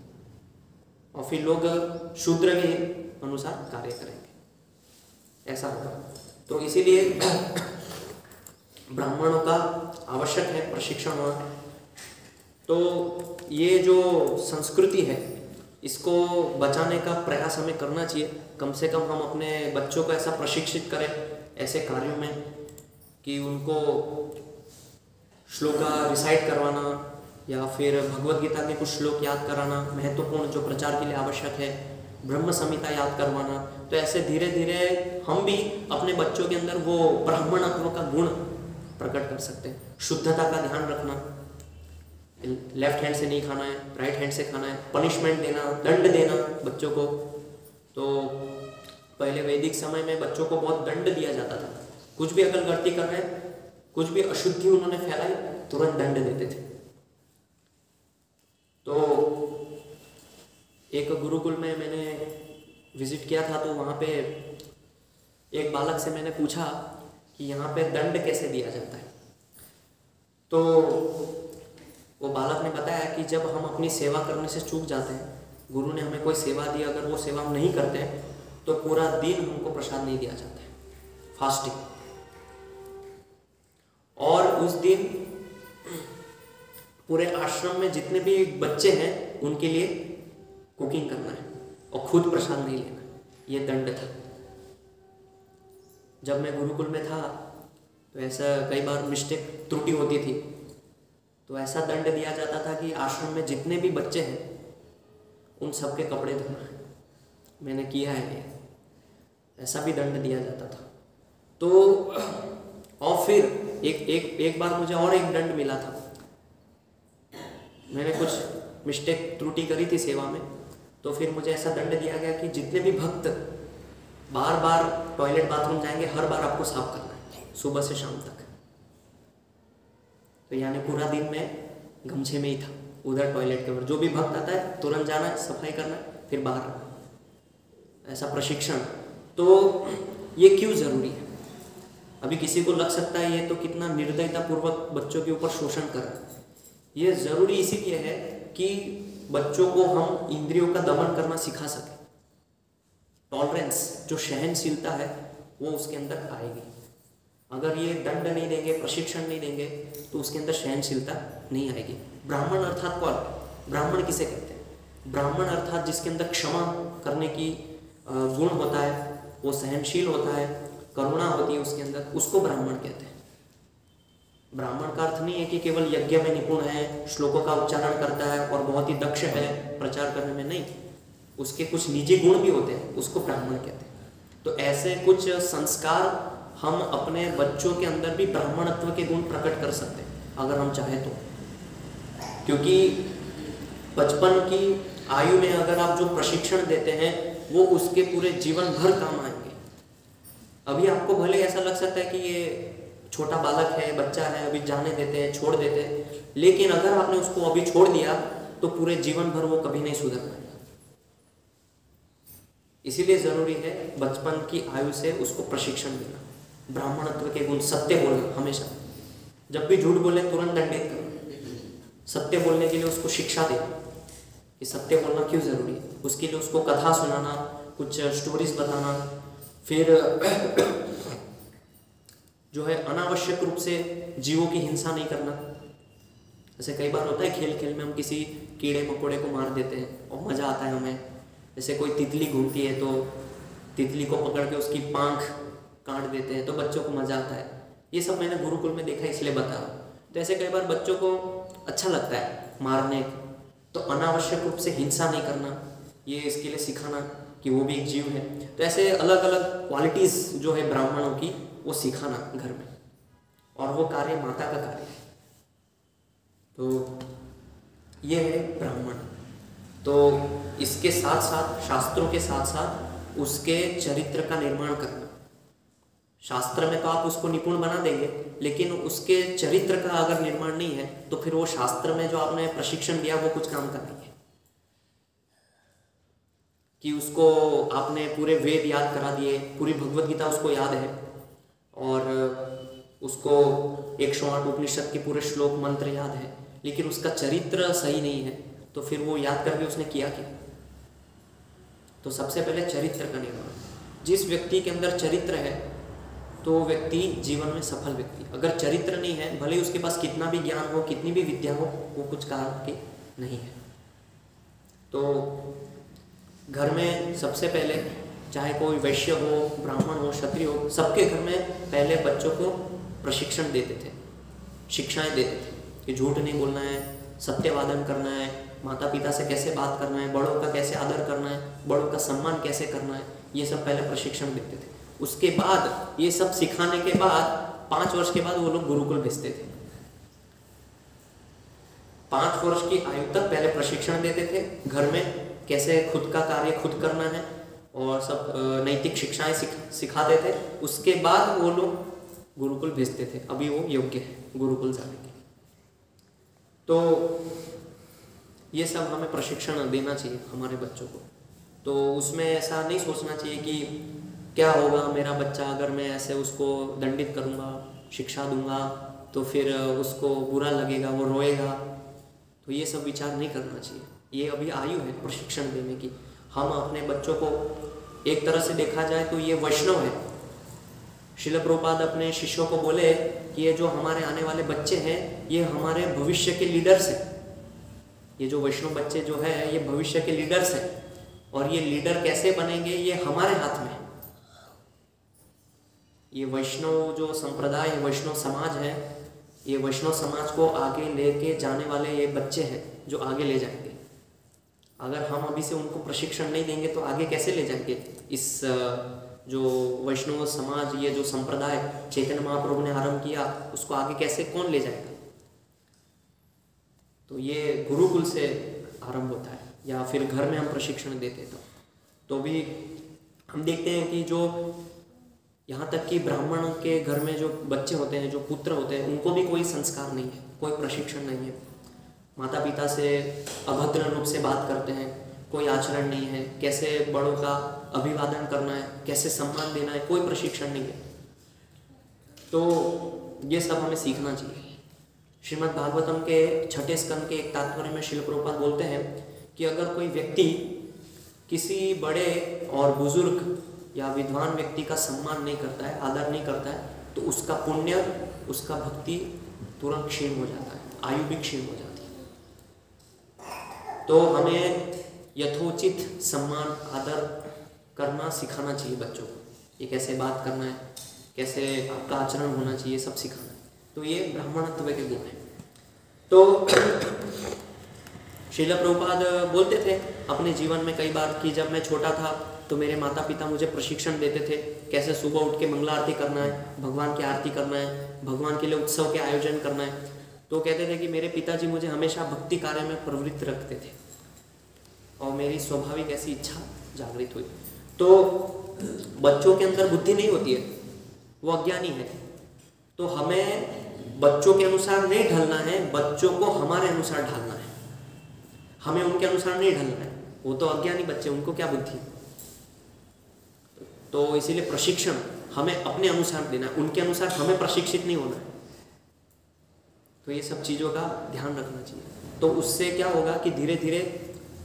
और फिर लोग शूद्र के अनुसार कार्य करेंगे, ऐसा होगा। तो इसीलिए ब्राह्मणों का आवश्यक है प्रशिक्षण। और तो ये जो संस्कृति है इसको बचाने का प्रयास हमें करना चाहिए। कम से कम हम अपने बच्चों को ऐसा प्रशिक्षित करें ऐसे कार्यों में कि उनको श्लोका रिसाइट करवाना या फिर भगवत गीता के कुछ श्लोक याद कराना महत्वपूर्ण जो प्रचार के लिए आवश्यक है, ब्रह्म संहिता याद करवाना। तो ऐसे धीरे धीरे हम भी अपने बच्चों के अंदर वो ब्राह्मणत्व का गुण प्रकट कर सकते हैं। शुद्धता का ध्यान रखना, लेफ्ट हैंड से नहीं खाना है, राइट हैंड से खाना है, पनिशमेंट देना, दंड देना बच्चों को। तो पहले वैदिक समय में बच्चों को बहुत दंड दिया जाता था। कुछ भी अगर गलती कर रहे हैं, कुछ भी अशुद्धि उन्होंने फैलाई, तुरंत दंड देते थे। तो एक गुरुकुल में मैंने विजिट किया था, तो वहाँ पे एक बालक से मैंने पूछा कि यहाँ पे दंड कैसे दिया जाता है। तो वो बालक ने बताया कि जब हम अपनी सेवा करने से चूक जाते हैं, गुरु ने हमें कोई सेवा दी, अगर वो सेवा हम नहीं करते हैं तो पूरा दिन हमको प्रसाद नहीं दिया जाता है, फास्टिंग। और उस दिन पूरे आश्रम में जितने भी बच्चे हैं उनके लिए कुकिंग करना है और खुद प्रसाद नहीं लेना, ये दंड था। जब मैं गुरुकुल में था तो ऐसा कई बार मिस्टेक त्रुटि होती थी, तो ऐसा दंड दिया जाता था कि आश्रम में जितने भी बच्चे हैं उन सबके कपड़े धोना है। मैंने किया है ये, ऐसा भी दंड दिया जाता था। तो और फिर एक बार मुझे और एक दंड मिला था। मैंने कुछ मिस्टेक त्रुटि करी थी सेवा में, तो फिर मुझे ऐसा दंड दिया गया कि जितने भी भक्त बार बार टॉयलेट बाथरूम जाएंगे, हर बार आपको साफ करना है सुबह से शाम तक। तो यानी पूरा दिन मैं गमछे में ही था उधर टॉयलेट के ऊपर। जो भी भक्त आता है तुरंत जाना है, सफाई करना है, फिर बाहर आना, ऐसा प्रशिक्षण। तो ये क्यों ज़रूरी है? अभी किसी को लग सकता है ये तो कितना निर्दयतापूर्वक बच्चों के ऊपर शोषण कर रहा है। ये ज़रूरी इसीलिए है कि बच्चों को हम इंद्रियों का दमन करना सिखा सकें। टॉलरेंस, जो सहनशीलता है, वो उसके अंदर आएगी। अगर ये दंड नहीं देंगे, प्रशिक्षण नहीं देंगे, तो उसके अंदर सहनशीलता नहीं आएगी। ब्राह्मण अर्थात कौन? ब्राह्मण किसे कहते हैं? ब्राह्मण अर्थात जिसके अंदर क्षमा करने की गुण होता है, वो सहनशील होता है, करुणा होती है उसके अंदर, उसको ब्राह्मण कहते हैं। ब्राह्मण का अर्थ नहीं है कि केवल यज्ञ में निपुण है, श्लोकों का उच्चारण करता है और बहुत ही दक्ष है प्रचार करने में, नहीं। उसके कुछ निजी गुण भी होते हैं, उसको ब्राह्मण कहते हैं। तो ऐसे कुछ संस्कार हम अपने बच्चों के अंदर भी ब्राह्मणत्व के गुण प्रकट कर सकते हैं अगर हम चाहें तो। क्योंकि बचपन की आयु में अगर आप जो प्रशिक्षण देते हैं वो उसके पूरे जीवन भर काम आएंगे। अभी आपको भले ऐसा लग सकता है कि ये छोटा बालक है, बच्चा है, अभी जाने देते हैं, छोड़ देते हैं, लेकिन अगर आपने उसको अभी छोड़ दिया तो पूरे जीवन भर वो कभी नहीं सुधर पाएगा। इसीलिए ज़रूरी है बचपन की आयु से उसको प्रशिक्षण देना, ब्राह्मणत्व के गुण, सत्य बोलना हमेशा। जब भी झूठ बोले तुरंत दंडित करना, सत्य बोलने के लिए उसको शिक्षा देना कि सत्य बोलना क्यों ज़रूरी है। उसके लिए उसको कथा सुनाना, कुछ स्टोरीज बताना, फिर जो है अनावश्यक रूप से जीवों की हिंसा नहीं करना। जैसे कई बार होता है खेल खेल में हम किसी कीड़े मकोड़े को मार देते हैं और मज़ा आता है हमें। जैसे कोई तितली घूमती है तो तितली को पकड़ के उसकी पाँख काट देते हैं, तो बच्चों को मज़ा आता है। ये सब मैंने गुरुकुल में देखा, इसलिए बता रहा हूँ। तो ऐसे कई बार बच्चों को अच्छा लगता है मारने, तो अनावश्यक रूप से हिंसा नहीं करना, ये इसके लिए सिखाना कि वो भी एक जीव है। तो ऐसे अलग अलग क्वालिटीज़ जो है ब्राह्मणों की, वो सिखाना घर में, और वो कार्य माता का कार्य है। तो ये है ब्राह्मण। तो इसके साथ साथ, शास्त्रों के साथ साथ उसके चरित्र का निर्माण करना। शास्त्र में तो आप उसको निपुण बना देंगे, लेकिन उसके चरित्र का अगर निर्माण नहीं है तो फिर वो शास्त्र में जो आपने प्रशिक्षण दिया वो कुछ काम का नहीं है। कि उसको आपने पूरे वेद याद करा दिए, पूरी भगवत गीता उसको याद है, और उसको 108 उपनिषद के पूरे श्लोक मंत्र याद है, लेकिन उसका चरित्र सही नहीं है, तो फिर वो याद करके उसने किया क्या? तो सबसे पहले चरित्र का निर्माण। जिस व्यक्ति के अंदर चरित्र है तो वो व्यक्ति जीवन में सफल व्यक्ति। अगर चरित्र नहीं है, भले उसके पास कितना भी ज्ञान हो, कितनी भी विद्या हो, वो कुछ काम के नहीं है। तो घर में सबसे पहले, चाहे कोई वैश्य हो, ब्राह्मण हो, क्षत्रिय हो, सबके घर में पहले बच्चों को प्रशिक्षण देते थे, शिक्षाएं देते थे कि झूठ नहीं बोलना है, सत्यवादन करना है, माता पिता से कैसे बात करना है, बड़ों का कैसे आदर करना है, बड़ों का सम्मान कैसे करना है, ये सब पहले प्रशिक्षण देते थे। उसके बाद ये सब सिखाने के बाद 5 वर्ष के बाद वो लोग गुरुकुल भेजते थे। 5 वर्ष की आयु तक पहले प्रशिक्षण देते थे, घर में कैसे खुद का कार्य खुद करना है और सब नैतिक शिक्षाएं सिखाते थे। उसके बाद वो लोग गुरुकुल भेजते थे, अभी वो योग्य है गुरुकुल जाने के। तो ये सब हमें प्रशिक्षण देना चाहिए हमारे बच्चों को। तो उसमें ऐसा नहीं सोचना चाहिए कि क्या होगा मेरा बच्चा अगर मैं ऐसे उसको दंडित करूँगा, शिक्षा दूंगा तो फिर उसको बुरा लगेगा, वो रोएगा। तो ये सब विचार नहीं करना चाहिए। ये अभी आयु है प्रशिक्षण देने की। हम अपने बच्चों को एक तरह से देखा जाए तो ये वैष्णव है। श्रील प्रभुपाद अपने शिष्यों को बोले कि ये जो हमारे आने वाले बच्चे हैं ये हमारे भविष्य के लीडर्स हैं। ये जो वैष्णव बच्चे जो है ये भविष्य के लीडर्स हैं और ये लीडर कैसे बनेंगे ये हमारे हाथ में है। ये वैष्णव जो संप्रदाय है, वैष्णव समाज है, ये वैष्णव समाज को आगे लेके जाने वाले ये बच्चे हैं जो आगे ले जाएंगे। अगर हम अभी से उनको प्रशिक्षण नहीं देंगे तो आगे कैसे ले जाएंगे इस जो वैष्णव समाज, ये जो संप्रदाय चैतन्य महाप्रभु ने आरंभ किया उसको आगे कैसे कौन ले जाएगा। तो ये गुरुकुल से आरंभ होता है या फिर घर में हम प्रशिक्षण देते तो भी हम देखते हैं कि जो यहाँ तक कि ब्राह्मण के घर में जो बच्चे होते हैं, जो पुत्र होते हैं, उनको भी कोई संस्कार नहीं है, कोई प्रशिक्षण नहीं है। माता पिता से अभद्र रूप से बात करते हैं, कोई आचरण नहीं है, कैसे बड़ों का अभिवादन करना है, कैसे सम्मान देना है, कोई प्रशिक्षण नहीं है। तो ये सब हमें सीखना चाहिए। श्रीमद् भागवतम के 6ठे स्कंद के एक तात्पर्य में श्रील प्रभुपाद बोलते हैं कि अगर कोई व्यक्ति किसी बड़े और बुजुर्ग या विद्वान व्यक्ति का सम्मान नहीं करता है, आदर नहीं करता है, तो उसका पुण्य, उसका भक्ति तुरंत क्षीण हो जाता है, आयु भी क्षीण हो जाती है। तो हमें यथोचित सम्मान आदर करना सिखाना चाहिए बच्चों को। ये कैसे बात करना है, कैसे आपका आचरण होना चाहिए, सब सिखाना है। तो ये ब्राह्मणत्व के गुण हैं। तो श्रील प्रभुपाद बोलते थे अपने जीवन में कई बार कि जब मैं छोटा था तो मेरे माता पिता मुझे प्रशिक्षण देते थे कैसे सुबह उठ के मंगला आरती करना है, भगवान की आरती करना है, भगवान के लिए उत्सव के आयोजन करना है। तो कहते थे कि मेरे पिताजी मुझे हमेशा भक्ति कार्य में प्रवृत्त रखते थे और मेरी स्वाभाविक ऐसी इच्छा जागृत हुई। तो बच्चों के अंदर बुद्धि नहीं होती है, वो अज्ञानी है। तो हमें बच्चों के अनुसार नहीं ढलना है, बच्चों को हमारे अनुसार ढलना है। हमें उनके अनुसार नहीं ढलना है, वो तो अज्ञानी बच्चे, उनको क्या बुद्धि। तो इसीलिए प्रशिक्षण हमें अपने अनुसार देना है, उनके अनुसार हमें प्रशिक्षित नहीं होना है। तो ये सब चीज़ों का ध्यान रखना चाहिए। तो उससे क्या होगा कि धीरे धीरे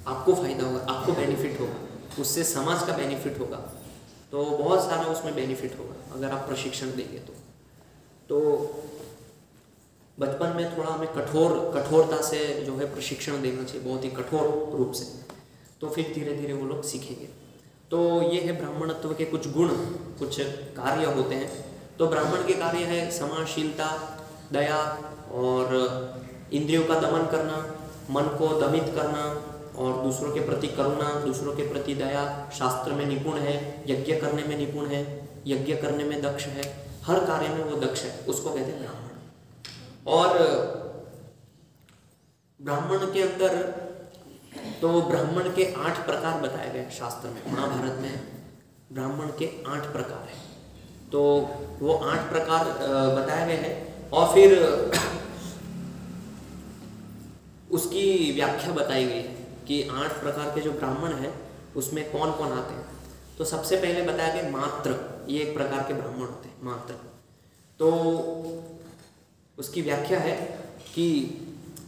आपको फायदा होगा, आपको बेनिफिट होगा, उससे समाज का बेनिफिट होगा। तो बहुत सारा उसमें बेनिफिट होगा अगर आप प्रशिक्षण देंगे तो बचपन में थोड़ा हमें कठोरता से जो है प्रशिक्षण देना चाहिए, बहुत ही कठोर रूप से। तो फिर धीरे धीरे वो लोग सीखेंगे। तो ये है ब्राह्मणत्व के कुछ गुण, कुछ कार्य होते हैं। तो ब्राह्मण के कार्य है समाशीलता, दया और इंद्रियों का दमन करना, मन को दमित करना और दूसरों के प्रति करुणा, दूसरों के प्रति दया, शास्त्र में निपुण है, यज्ञ करने में निपुण है, यज्ञ करने में दक्ष है, हर कार्य में वो दक्ष है, उसको कहते हैं ब्राह्मण। और ब्राह्मण के अंदर तो ब्राह्मण के 8 प्रकार बताए गए शास्त्र में, महाभारत में ब्राह्मण के 8 प्रकार हैं। तो वो 8 प्रकार बताए गए हैं और फिर उसकी व्याख्या बताई गई है कि 8 प्रकार के जो ब्राह्मण हैं उसमें कौन कौन आते हैं। तो सबसे पहले बताया गया मात्र, ये एक प्रकार के ब्राह्मण होते हैं, मात्र। तो उसकी व्याख्या है कि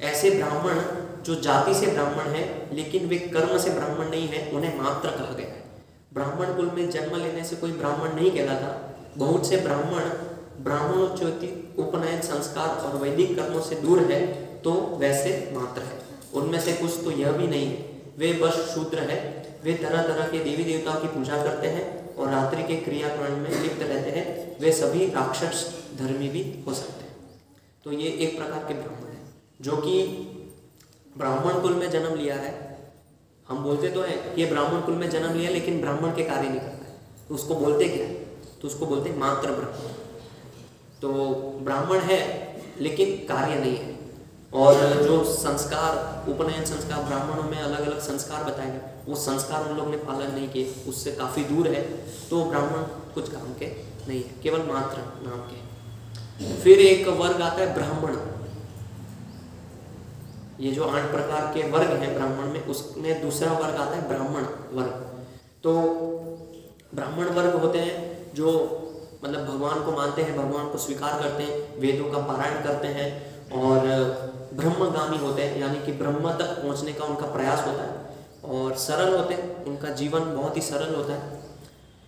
ऐसे ब्राह्मण जो जाति से ब्राह्मण है लेकिन वे कर्म से ब्राह्मण नहीं है, उन्हें मात्र कहा गया है। ब्राह्मण कुल में जन्म लेने से कोई ब्राह्मण नहीं कहलाता। बहुत से ब्राह्मण ब्राह्मणोच्योति, उपनयन संस्कार और वैदिक कर्मों से दूर है तो वैसे मात्र है। उनमें से कुछ तो यह भी नहीं है, वे बस शूद्र है, वे तरह तरह के देवी देवताओं की पूजा करते हैं और रात्रि के क्रियाकरण में लिप्त रहते हैं, वे सभी राक्षस धर्मी भी हो सकते हैं। तो ये एक प्रकार के ब्राह्मण हैं जो कि ब्राह्मण कुल में जन्म लिया है। हम बोलते तो हैं कि ये ब्राह्मण कुल में जन्म लिया लेकिन ब्राह्मण के कार्य नहीं करता है, तो उसको बोलते क्या है? तो उसको बोलते हैं मात्र ब्राह्मण। तो ब्राह्मण है लेकिन कार्य नहीं है। और जो संस्कार, उपनयन संस्कार, ब्राह्मणों में अलग अलग संस्कार बताए गए, वो संस्कार उन लोग ने पालन नहीं किए, उससे काफ़ी दूर है, तो ब्राह्मण कुछ काम के नहीं है, केवल मात्र नाम के। फिर एक वर्ग आता है ब्राह्मण। ये जो 8 प्रकार के वर्ग हैं ब्राह्मण में, उसमें दूसरा वर्ग आता है ब्राह्मण वर्ग। तो ब्राह्मण वर्ग होते हैं जो मतलब भगवान को मानते हैं, भगवान को स्वीकार करते हैं, वेदों का पारायण करते हैं और ब्रह्मगामी होते हैं, यानी कि ब्रह्म तक पहुंचने का उनका प्रयास होता है और सरल होते हैं, उनका जीवन बहुत ही सरल होता है।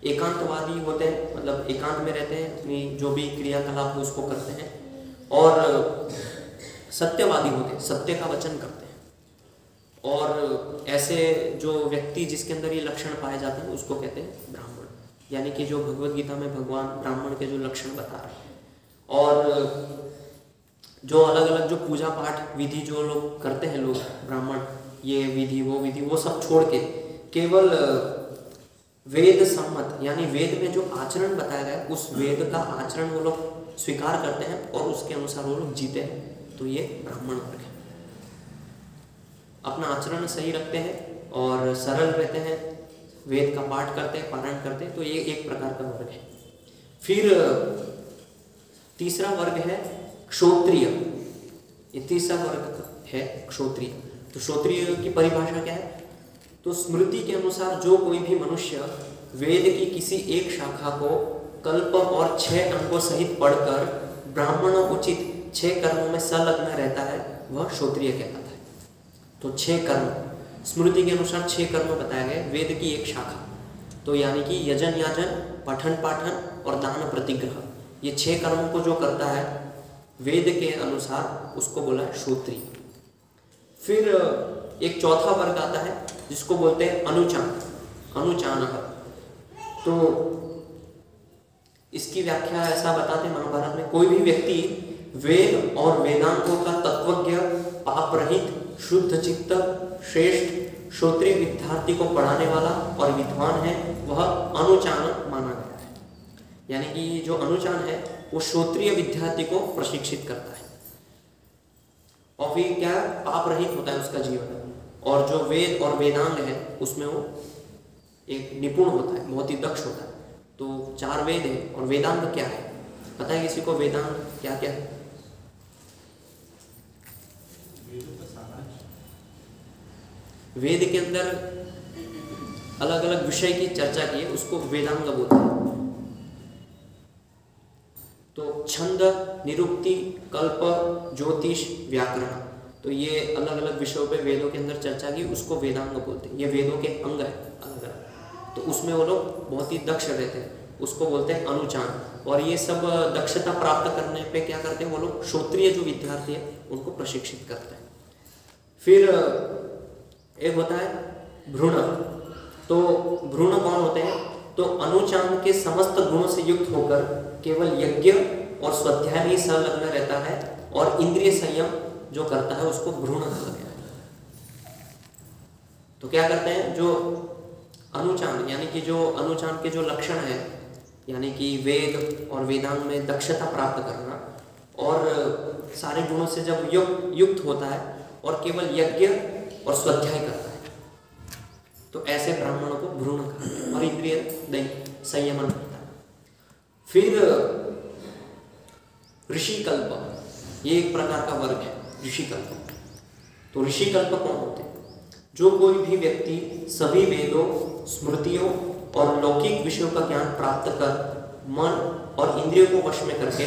एकांतवादी होते हैं, मतलब एकांत में रहते हैं, अपनी जो भी क्रियाकलाप उसको करते हैं। और सत्यवादी होते हैं, सत्य का वचन करते हैं। और ऐसे जो व्यक्ति जिसके अंदर ये लक्षण पाए जाते हैं उसको कहते हैं ब्राह्मण, यानी कि जो भगवद गीता में भगवान ब्राह्मण के जो लक्षण बता रहे हैं। और जो अलग अलग जो पूजा पाठ विधि जो लोग करते हैं, लोग ब्राह्मण, ये विधि वो सब छोड़ के केवल वेद सम्मत, यानी वेद में जो आचरण बताया गया है उस वेद का आचरण वो लोग स्वीकार करते हैं और उसके अनुसार वो लोग जीते हैं, तो ये ब्राह्मण वर्ग है। अपना आचरण सही रखते हैं और सरल रहते हैं, वेद का पाठ करते हैं, पारायण करते हैं, तो ये एक प्रकार का वर्ग है। फिर तीसरा वर्ग है क्षोत्रिय। ये तीसरा वर्ग है क्षोत्रिय। तो क्षोत्रिय की परिभाषा क्या है? तो स्मृति के अनुसार जो कोई भी मनुष्य वेद की किसी एक शाखा को कल्प और 6 अंगों सहित पढ़कर ब्राह्मणों उचित 6 कर्मों में संलग्न रहता है, वह क्षोत्रिय कहलाता है। तो 6 कर्म, स्मृति के अनुसार 6 कर्म बताए गए, वेद की एक शाखा, तो यानी कि यजन याजन, पठन पाठन और दान प्रतिग्रह, ये 6 कर्मों को जो करता है वेद के अनुसार उसको बोला है क्षोत्रिय। फिर एक चौथा वर्ग आता है जिसको बोलते हैं अनुचान, अनुचानः। तो इसकी व्याख्या ऐसा बताते हैं महाभारत में, कोई भी व्यक्ति वेद और वेदांतों का तत्वज्ञ, पाप रहित, शुद्ध चित्त, श्रेष्ठ क्षोत्रिय विद्यार्थी को पढ़ाने वाला और विद्वान है, वह अनुचान माना गया है। यानी कि जो अनुचान है वो क्षोत्रिय विद्यार्थी को प्रशिक्षित करता है और फिर क्या पाप रहित होता है उसका जीवन, और जो वेद और वेदांग है उसमें वो एक निपुण होता है, बहुत ही दक्ष होता है। तो 4 वेद है और वेदांग क्या है पता है किसी को? वेदांग क्या क्या है? वेद के अंदर अलग अलग विषय की चर्चा की है, उसको वेदांग बोलते हैं। तो छंद, निरुक्ति, कल्प, ज्योतिष, व्याकरण, तो ये अलग अलग विषयों पे वेदों के अंदर चर्चा की, उसको वेदांग बोलते हैं। ये वेदों के अंग है अलग अलग, तो उसमें वो लोग बहुत ही दक्ष रहते हैं, उसको बोलते हैं अनुचान। और ये सब दक्षता प्राप्त करने पे क्या करते हैं वो लोग? क्षोत्रिय जो विद्यार्थी है उनको प्रशिक्षित करते हैं। फिर एक होता है भ्रूण। तो भ्रूण कौन होते हैं? तो अनुचान के समस्त गुणों से युक्त होकर केवल यज्ञ और स्वाध्याय में ही संलग्न रहता है और इंद्रिय संयम जो करता है उसको भ्रूण कहा गया है। तो क्या करते हैं? जो अनुचान, यानी कि जो अनुचान के जो लक्षण है, यानी कि वेद और वेदांग में दक्षता प्राप्त करना और सारे गुणों से जब युक्त होता है और केवल यज्ञ और स्वाध्याय करता है, तो ऐसे ब्राह्मणों को भ्रूण कहा है और इंद्रिय संयमन करता है। फिर ऋषिकल्प, ये एक प्रकार का वर्ग है ऋषिकल्प। तो ऋषिकल्प कौन होते हैं? जो कोई भी व्यक्ति सभी वेदों, स्मृतियों और लौकिक विषयों का ज्ञान प्राप्त कर मन और इंद्रियों को वश में करके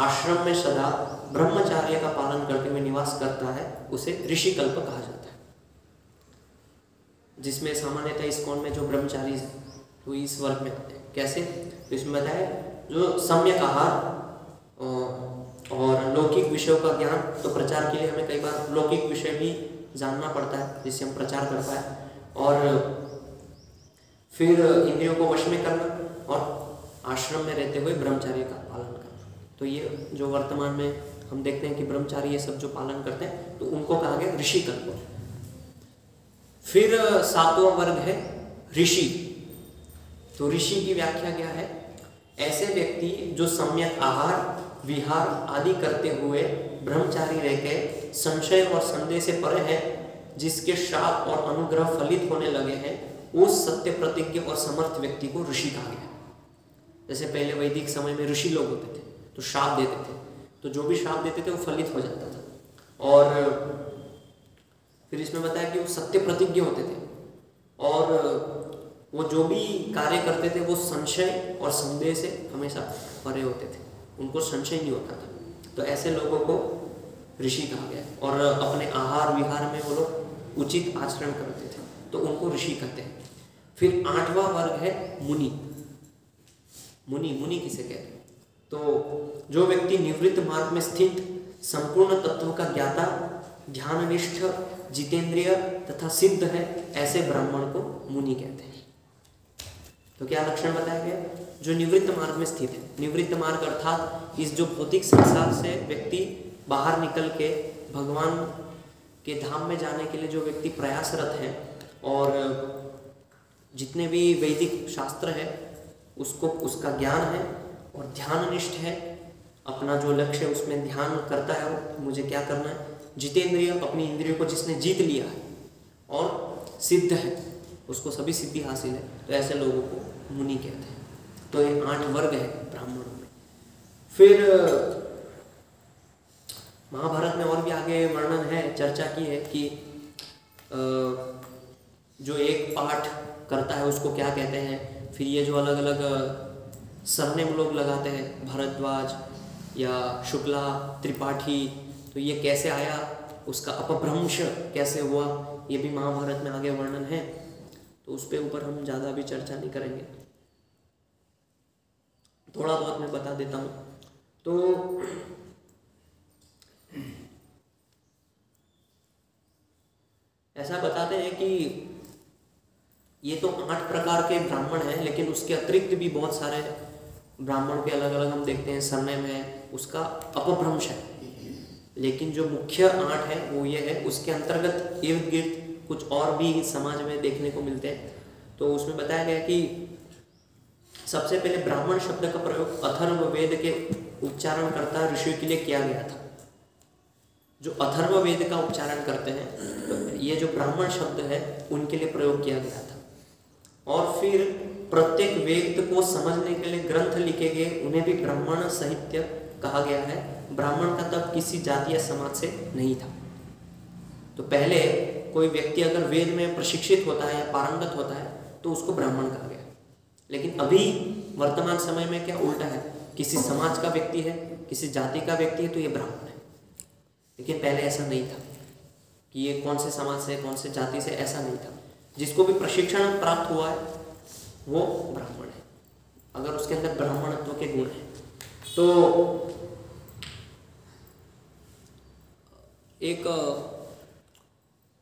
आश्रम में सदा ब्रह्मचार्य का पालन करते हुए निवास करता है, उसे ऋषिकल्प कहा जाता है। जिसमें सामान्यतः इस्कॉन में जो ब्रह्मचारी है वो इस वर्ग में आते हैं। कैसे? तो इसमें बताया जो सम्यक आहार और लौकिक विषयों का ज्ञान, तो प्रचार के लिए हमें कई बार लौकिक विषय भी जानना पड़ता है जिससे हम प्रचार कर पाए। और फिर इंद्रियों को वश में करना और आश्रम में रहते हुए ब्रह्मचर्य का पालन करना। तो ये जो वर्तमान में हम देखते हैं कि ब्रह्मचारी ये सब जो पालन करते हैं तो उनको कहा गया ऋषि कल्प। फिर 7वां वर्ग है ऋषि। तो ऋषि की व्याख्या क्या है? ऐसे व्यक्ति जो सम्यक आहार विहार आदि करते हुए ब्रह्मचारी रह के संशय और संदेह से परे है, जिसके श्राप और अनुग्रह फलित होने लगे हैं, उस सत्य प्रतिज्ञ और समर्थ व्यक्ति को ऋषि कहा गया। जैसे पहले वैदिक समय में ऋषि लोग होते थे तो श्राप देते थे, तो जो भी श्राप देते थे वो फलित हो जाता था। और फिर इसमें बताया कि वो सत्य प्रतिज्ञ होते थे और वो जो भी कार्य करते थे वो संशय और संदेह से हमेशा परे होते थे, उनको संशय नहीं होता था। तो ऐसे लोगों को ऋषि कहा गया। और अपने आहार विहार में वो लोग उचित आचरण करते थे तो उनको ऋषि कहते हैं। फिर 8वां वर्ग है मुनि। मुनि किसे कहते हैं? तो जो व्यक्ति निवृत्त मार्ग में स्थित संपूर्ण तत्व का ज्ञाता, ध्याननिष्ठ, जितेंद्रिय तथा सिद्ध है, ऐसे ब्राह्मण को मुनि कहते हैं। तो क्या लक्षण बताया गया? जो निवृत्त मार्ग में स्थित है। निवृत्त मार्ग अर्थात इस जो भौतिक संसार से व्यक्ति बाहर निकल के भगवान के धाम में जाने के लिए जो व्यक्ति प्रयासरत है और जितने भी वैदिक शास्त्र है उसको उसका ज्ञान है और ध्याननिष्ठ है, अपना जो लक्ष्य है उसमें ध्यान करता है वो मुझे क्या करना है, जितेंद्रिय अपनी इंद्रियों को जिसने जीत लिया है और सिद्ध है, उसको सभी सिद्धि हासिल है, तो ऐसे लोगों को मुनि कहते हैं। तो ये 8 वर्ग है ब्राह्मणों में। फिर महाभारत में और भी आगे वर्णन है, चर्चा की है कि जो एक पाठ करता है उसको क्या कहते हैं। फिर ये जो अलग अलग सरनेम लोग लगाते हैं, भारद्वाज या शुक्ला, त्रिपाठी, तो ये कैसे आया, उसका अपभ्रंश कैसे हुआ, ये भी महाभारत में आगे वर्णन है। तो उस पे ऊपर हम ज़्यादा भी चर्चा नहीं करेंगे, थोड़ा बहुत मैं बता देता हूँ। तो ऐसा बताते हैं कि ये तो 8 प्रकार के ब्राह्मण हैं, लेकिन उसके अतिरिक्त भी बहुत सारे ब्राह्मण के अलग अलग हम देखते हैं सरनेम है, उसका अपभ्रंश है। लेकिन जो मुख्य 8 है वो ये है, उसके अंतर्गत इर्द गिर्द कुछ और भी समाज में देखने को मिलते हैं। तो उसमें बताया गया कि सबसे पहले ब्राह्मण शब्द का प्रयोग अथर्ववेद के उच्चारण करता ऋषियों के लिए किया गया था। जो अथर्ववेद का उच्चारण करते हैं तो ये जो ब्राह्मण शब्द है उनके लिए प्रयोग किया गया था। और फिर प्रत्येक वेद को समझने के लिए ग्रंथ लिखे गए, उन्हें भी ब्राह्मण साहित्य कहा गया है। ब्राह्मण का तब किसी जाति या समाज से नहीं था। तो पहले कोई व्यक्ति अगर वेद में प्रशिक्षित होता है या पारंगत होता है तो उसको ब्राह्मण कहा गया। लेकिन अभी वर्तमान समय में क्या उल्टा है, किसी समाज का व्यक्ति है, किसी जाति का व्यक्ति है तो ये ब्राह्मण है। लेकिन पहले ऐसा नहीं था कि ये कौन से समाज से कौन से जाति से, ऐसा नहीं था। जिसको भी प्रशिक्षण प्राप्त हुआ है वो ब्राह्मण है, अगर उसके अंदर ब्राह्मणत्व के गुण हैं। तो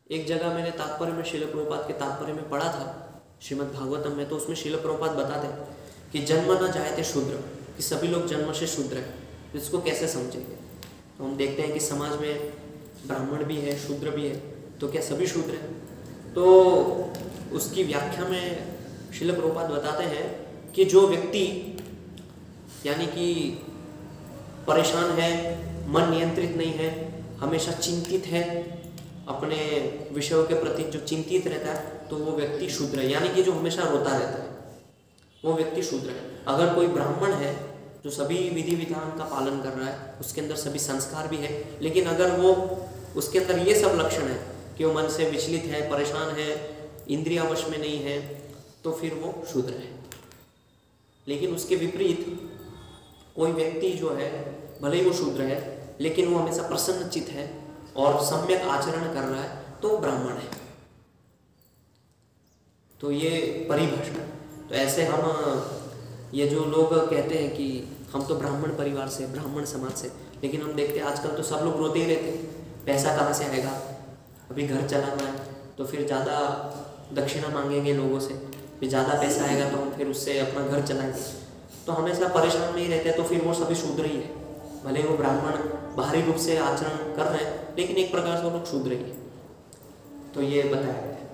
एक जगह मैंने तात्पर्य में श्रील प्रभुपाद के तात्पर्य में पढ़ा था, श्रीमद् भागवतम में। तो उसमें श्रील प्रभुपाद बताते हैं कि जन्म न जायते शूद्र, कि सभी लोग जन्म से शूद्र हैं। तो इसको कैसे समझेंगे? तो हम देखते हैं कि समाज में ब्राह्मण भी है, शूद्र भी है, तो क्या सभी शूद्र हैं? तो उसकी व्याख्या में श्रील प्रभुपाद बताते हैं कि जो व्यक्ति यानी कि परेशान है, मन नियंत्रित नहीं है, हमेशा चिंतित है, अपने विषयों के प्रति जो चिंतित रहता है, तो वो व्यक्ति शूद्र है। यानी कि जो हमेशा रोता रहता है वो व्यक्ति शूद्र है। अगर कोई ब्राह्मण है जो सभी विधि विधान का पालन कर रहा है, उसके अंदर सभी संस्कार भी है, लेकिन अगर वो उसके अंदर ये सब लक्षण है कि वो मन से विचलित है, परेशान है, इंद्रिया वश में नहीं है, तो फिर वो शूद्र है। लेकिन उसके विपरीत कोई व्यक्ति जो है, भले ही वो शूद्र है लेकिन वो हमेशा प्रसन्नचित है और सम्यक आचरण कर रहा है, तो ब्राह्मण है। तो ये परिभाषा। तो ऐसे हम ये जो लोग कहते हैं कि हम तो ब्राह्मण परिवार से, ब्राह्मण समाज से, लेकिन हम देखते हैं आजकल तो सब लोग रोते ही रहते हैं, पैसा कहाँ से आएगा, अभी घर चलाना है, तो फिर ज़्यादा दक्षिणा मांगेंगे लोगों से, फिर ज़्यादा पैसा आएगा तो हम फिर उससे अपना घर चलाएंगे, तो हमेशा परेशान में ही रहते हैं, तो फिर वो सभी शूद्र ही है। भले वो ब्राह्मण बाहरी रूप से आचरण कर रहे हैं, लेकिन एक प्रकार से वो लोग शूद्र ही है। तो ये बताया गया है।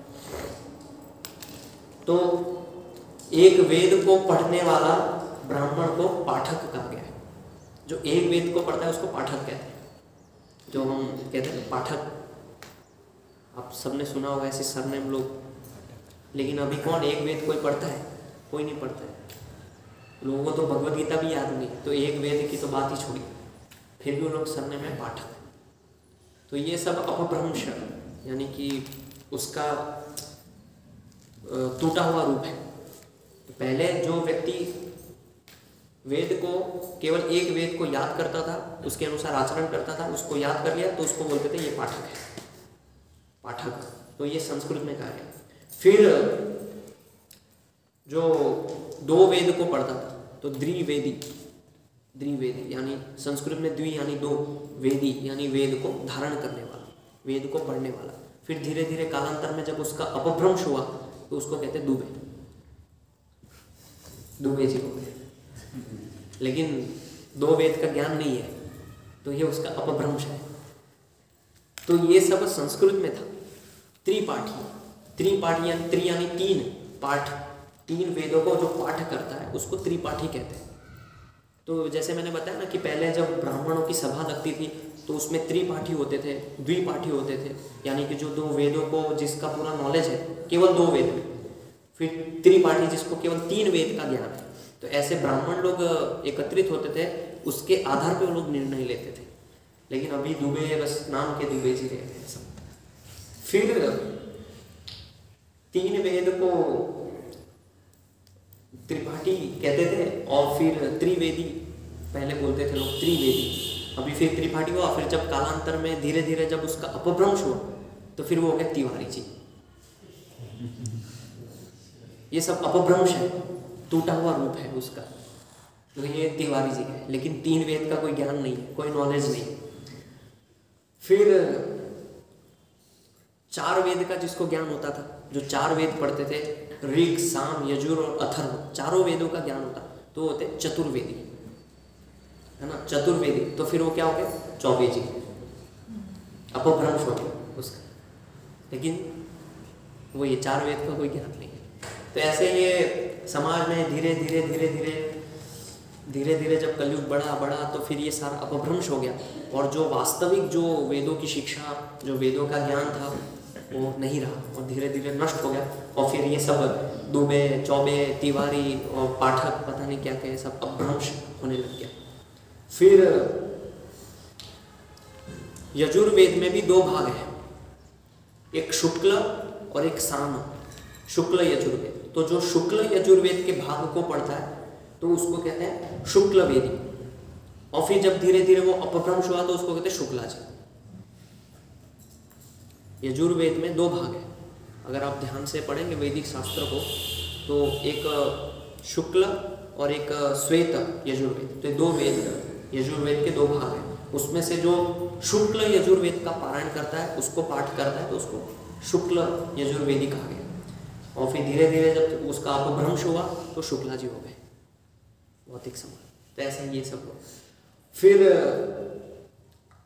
तो एक वेद को पढ़ने वाला ब्राह्मण को पाठक कहा गया है। जो एक वेद को पढ़ता है उसको पाठक कहते हैं। जो हम कहते हैं पाठक, आप सबने सुना होगा ऐसे सरनेम लोग, लेकिन अभी कौन एक वेद कोई पढ़ता है? कोई नहीं पढ़ता है। लोगों को तो भगवत गीता भी याद नहीं, तो एक वेद की तो बात ही छोड़ी, फिर भी वो लोग सरनेम है पाठक। तो ये सब अपभ्रंश यानी कि उसका टूटा हुआ रूप है। तो पहले जो व्यक्ति वेद को केवल एक वेद को याद करता था, उसके अनुसार आचरण करता था, उसको याद कर लिया तो उसको बोलते थे ये पाठक है, पाठक। तो ये संस्कृत में कहा है। फिर जो दो वेद को पढ़ता था तो द्विवेदी, द्विवेदी यानी संस्कृत में द्वि यानी दो, वेदी यानी वेद को धारण करने वाला, वेद को पढ़ने वाला। फिर धीरे धीरे कालांतर में जब उसका अपभ्रंश हुआ तो उसको कहते दुबे, दुबे जी को। लेकिन दो वेद का ज्ञान नहीं है तो ये उसका अपभ्रंश है। तो ये सब संस्कृत में था। त्रिपाठी, त्रिपाठी यानी त्रि यानी तीन, पाठ, तीन वेदों को जो पाठ करता है उसको त्रिपाठी कहते हैं। तो जैसे मैंने बताया ना कि पहले जब ब्राह्मणों की सभा लगती थी तो उसमें त्रिपाठी होते थे, द्विपाठी होते थे, यानी कि जो दो वेदों को जिसका पूरा नॉलेज है केवल दो वेद में। फिर त्रिपाठी जिसको केवल तीन वेद का ज्ञान है। तो ऐसे ब्राह्मण लोग एकत्रित होते थे, उसके आधार पे वो लोग निर्णय लेते थे। लेकिन अभी दुबे बस नाम के दुबे जी रहे हैं सब। फिर तीन वेद को त्रिपाठी कहते थे और फिर त्रिवेदी पहले बोलते थे लोग, त्रिवेदी। अभी फिर त्रिपाठी हुआ, फिर जब कालांतर में धीरे धीरे जब उसका अपभ्रंश हुआ तो फिर वो हो गया तिवारी जी। ये सब अपभ्रंश है, टूटा हुआ रूप है उसका। तो ये तिवारी जी है, लेकिन तीन वेद का कोई ज्ञान नहीं है, कोई नॉलेज नहीं। फिर चार वेद का जिसको ज्ञान होता था, जो चार वेद पढ़ते थे, ऋग, साम, यजुर और अथर्व, चारों वेदों का ज्ञान होता, तो होते चतुर्वेदी, है ना, चतुर्वेदी। तो फिर वो क्या हो गया? चौबेदी, अपभ्रंश हो गया उसका। लेकिन वो ये चार वेद का कोई ज्ञान नहीं है। तो ऐसे ये समाज में धीरे धीरे धीरे धीरे धीरे धीरे जब कलयुग बढ़ा बढ़ा तो फिर ये सारा अपभ्रंश हो गया, और जो वास्तविक जो वेदों की शिक्षा, जो वेदों का ज्ञान था वो नहीं रहा और धीरे धीरे नष्ट हो गया। और फिर ये सब दुबे, चौबे, तिवारी और पाठक पता नहीं क्या क्या सब अपभ्रंश होने लग गया। फिर यजुर्वेद में भी दो भाग हैं, एक शुक्ल और एक साम, शुक्ल यजुर्वेद। तो जो शुक्ल यजुर्वेद के भाग को पढ़ता है तो उसको कहते हैं शुक्ल वेदी, और फिर जब धीरे धीरे वो अपभ्रंश हुआ तो उसको कहते हैं शुक्लाचार्य। यजुर्वेद में दो भाग है, अगर आप ध्यान से पढ़ेंगे वैदिक शास्त्र को तो एक शुक्ल और एक श्वेत यजुर्वेद, तो ये दो वेद यजुर्वेद के दो भाग हैं। उसमें से जो शुक्ल यजुर्वेद का पारायण करता है, उसको पाठ करता है, तो उसको शुक्ल यजुर्वेदी कहा गया। और फिर धीरे धीरे जब उसका अपभ्रंश हुआ तो शुक्ला जी हो गए भौतिक समाज। तो ऐसा ये सब हुआ। फिर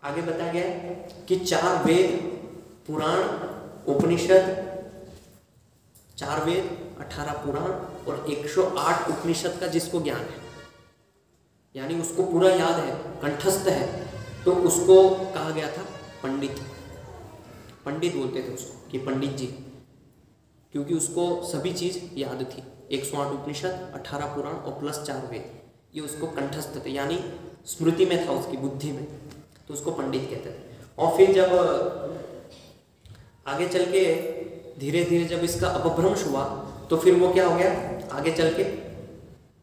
आगे बताया गया कि चार वेद, पुराण, उपनिषद, चार वेद, 18 पुराण और 108 उपनिषद का जिसको ज्ञान है, यानी उसको पूरा याद है, कंठस्थ है, तो उसको कहा गया था पंडित। पंडित बोलते थे उसको कि पंडित जी, क्योंकि उसको सभी चीज याद थी। 108 उपनिषद, 18 पुराण और प्लस 4 वेद, ये उसको कंठस्थ थे, यानी स्मृति में था, उसकी बुद्धि में, तो उसको पंडित कहते थे। और फिर जब आगे चल के धीरे धीरे जब इसका अपभ्रंश हुआ तो फिर वो क्या हो गया, आगे चल के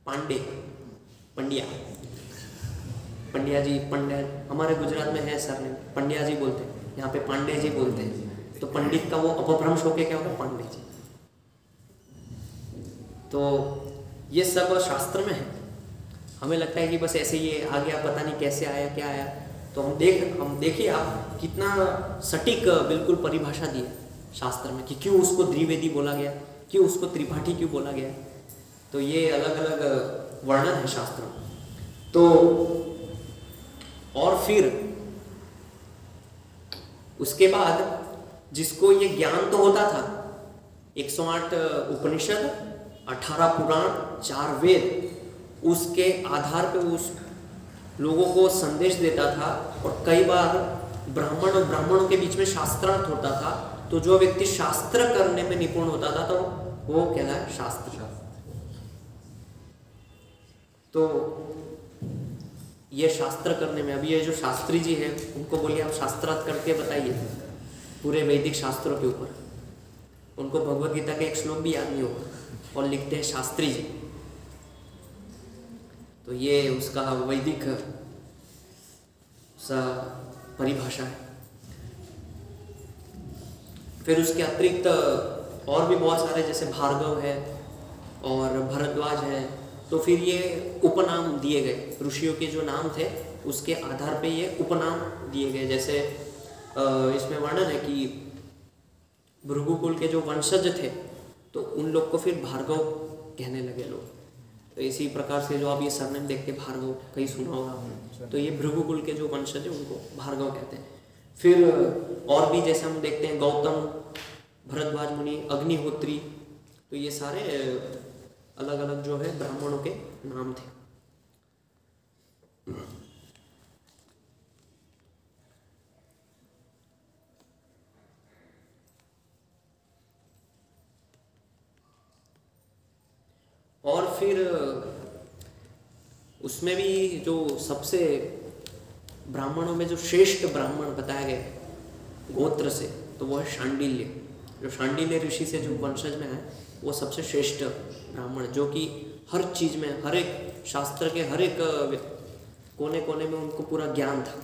पांडे, पंड्या, पंड्या जी, पंड्या हमारे गुजरात में है सर ने पंड्या जी बोलते हैं, यहाँ पे पांडे जी बोलते हैं। तो पंडित का वो अपभ्रंश होके क्या होगा, पांडे जी। तो ये सब शास्त्र में है। हमें लगता है कि बस ऐसे ये आ गया, पता नहीं कैसे आया, क्या आया। तो हम देखिए आप कितना सटीक बिल्कुल परिभाषा दी है शास्त्र में कि क्यों उसको द्विवेदी बोला गया, कि उसको त्रिपाठी क्यों बोला गया। तो ये अलग अलग वर्णन है शास्त्र में। तो और फिर उसके बाद जिसको ये ज्ञान तो होता था, 108 उपनिषद, 18 पुराण, 4 वेद, उसके आधार पे उस लोगों को संदेश देता था। और कई बार ब्राह्मण और ब्राह्मणों के बीच में शास्त्रार्थ होता था। तो जो व्यक्ति शास्त्र करने में निपुण होता था तो वो कहलाए शास्त्री। तो ये शास्त्र करने में, अभी ये जो शास्त्री जी हैं उनको बोलिए आप शास्त्रार्थ करके बताइए पूरे वैदिक शास्त्रों के ऊपर। उनको भगवद गीता का एक श्लोक भी याद नहीं होगा और लिखते हैं शास्त्री जी। तो ये उसका वैदिक सा परिभाषा है। फिर उसके अतिरिक्त और भी बहुत सारे, जैसे भार्गव है और भरद्वाज है। तो फिर ये उपनाम दिए गए, ऋषियों के जो नाम थे उसके आधार पे ये उपनाम दिए गए। जैसे इसमें वर्णन है कि भृगुकुल के जो वंशज थे तो उन लोग को फिर भार्गव कहने लगे लोग। तो इसी प्रकार से जो आप ये सरनेम देखते भार्गव, कहीं सुना होगा, तो ये भृगुकुल के जो वंशज है उनको भार्गव कहते हैं। फिर और भी जैसे हम देखते हैं गौतम, भरद्वाज मुनि, अग्निहोत्री, तो ये सारे अलग अलग जो है ब्राह्मणों के नाम थे। और फिर उसमें भी जो सबसे ब्राह्मणों में जो श्रेष्ठ ब्राह्मण बताया गया गोत्र से, तो वो है शांडिल्य। जो शांडिल्य ऋषि से जो वंशज में है वो सबसे श्रेष्ठ ब्राह्मण, जो कि हर चीज़ में, हर एक शास्त्र के हर एक कोने कोने में उनको पूरा ज्ञान था।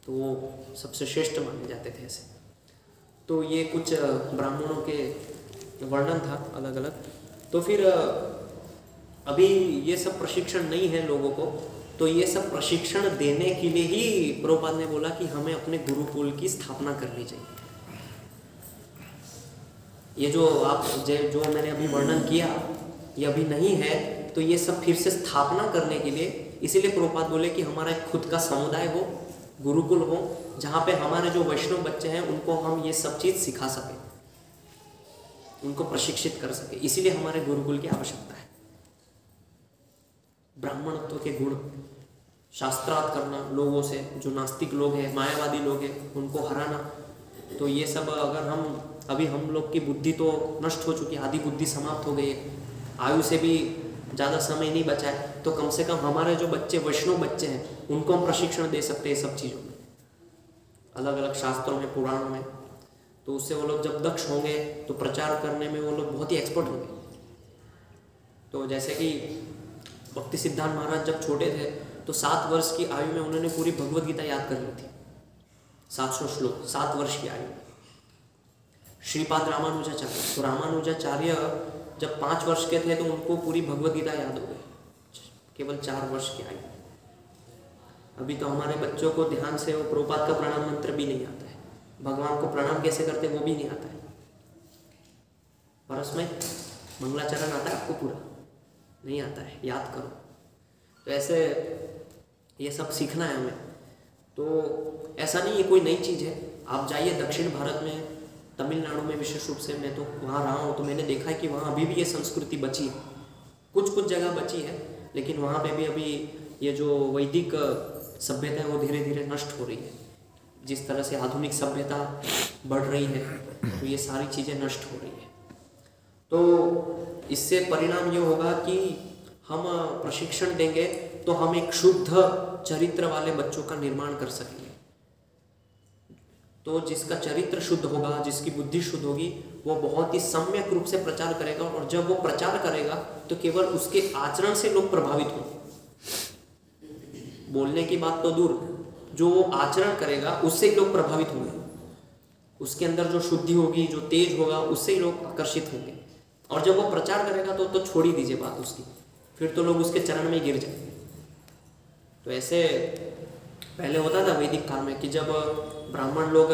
तो वो सबसे श्रेष्ठ माने जाते थे ऐसे। तो ये कुछ ब्राह्मणों के वर्णन था अलग अलग। तो फिर अभी ये सब प्रशिक्षण नहीं है लोगों को, तो ये सब प्रशिक्षण देने के लिए ही प्रभुपाद ने बोला कि हमें अपने गुरुकुल की स्थापना करनी चाहिए। ये जो जो मैंने अभी वर्णन किया ये अभी नहीं है, तो ये सब फिर से स्थापना करने के लिए, इसीलिए प्रभुपाद बोले कि हमारा एक खुद का समुदाय हो, गुरुकुल हो, जहाँ पे हमारे जो वैष्णव बच्चे हैं उनको हम ये सब चीज़ सिखा सकें, उनको प्रशिक्षित कर सके। इसीलिए हमारे गुरुकुल की आवश्यकता है। ब्राह्मणत्व के गुण, शास्त्रार्थ करना लोगों से, जो नास्तिक लोग हैं, मायावादी लोग हैं, उनको हराना। तो ये सब अगर हम लोग की बुद्धि तो नष्ट हो चुकी है, आदि बुद्धि समाप्त हो गई है, आयु से भी ज़्यादा समय नहीं बचा है, तो कम से कम हमारे जो बच्चे वैष्णव बच्चे हैं उनको हम प्रशिक्षण दे सकते हैं सब चीज़ों में, अलग अलग शास्त्रों में, पुराणों में। तो उससे वो लोग जब दक्ष होंगे तो प्रचार करने में वो लोग बहुत ही एक्सपर्ट होंगे। तो जैसे कि भक्ति सिद्धांत महाराज जब छोटे थे तो 7 वर्ष की आयु में उन्होंने पूरी भगवद गीता याद कर ली थी, 700 श्लोक 7 वर्ष की आयु में। श्रीपाद रामानुजाचार्य, तो रामानुजाचार्य जब 5 वर्ष के थे तो उनको पूरी भगवद गीता याद हो गई, केवल 4 वर्ष की आयु। अभी तो हमारे बच्चों को ध्यान से वो प्रभुपाद का प्रणाम मंत्र भी नहीं आता है, भगवान को प्रणाम कैसे करते वो भी नहीं आता है। परस में मंगलाचरण आता है आपको? पूरा नहीं आता है, याद करो। तो ऐसे ये सब सीखना है हमें। तो ऐसा नहीं, ये कोई नई चीज़ है। आप जाइए दक्षिण भारत में, तमिलनाडु में विशेष रूप से, मैं तो वहाँ रहा हूँ, तो मैंने देखा है कि वहाँ अभी भी ये संस्कृति बची है, कुछ जगह बची है, लेकिन वहाँ पे भी अभी ये जो वैदिक सभ्यता है वो धीरे धीरे नष्ट हो रही है। जिस तरह से आधुनिक सभ्यता बढ़ रही है तो ये सारी चीज़ें नष्ट हो रही है। तो इससे परिणाम ये होगा कि हम प्रशिक्षण देंगे तो हम एक शुद्ध चरित्र वाले बच्चों का निर्माण कर सकेंगे। तो जिसका चरित्र शुद्ध होगा, जिसकी बुद्धि शुद्ध होगी, वो बहुत ही सम्यक रूप से प्रचार करेगा। और जब वो प्रचार करेगा तो केवल उसके आचरण से लोग प्रभावित होंगे। बोलने की बात तो दूर, जो वो आचरण करेगा उससे ही लोग प्रभावित होंगे। उसके अंदर जो शुद्धि होगी, जो तेज होगा, उससे ही लोग आकर्षित होंगे। और जब वो प्रचार करेगा तो छोड़ ही दीजिए बात उसकी, फिर तो लोग उसके चरण में गिर जाएंगे। तो ऐसे पहले होता था वैदिक काल में कि जब ब्राह्मण लोग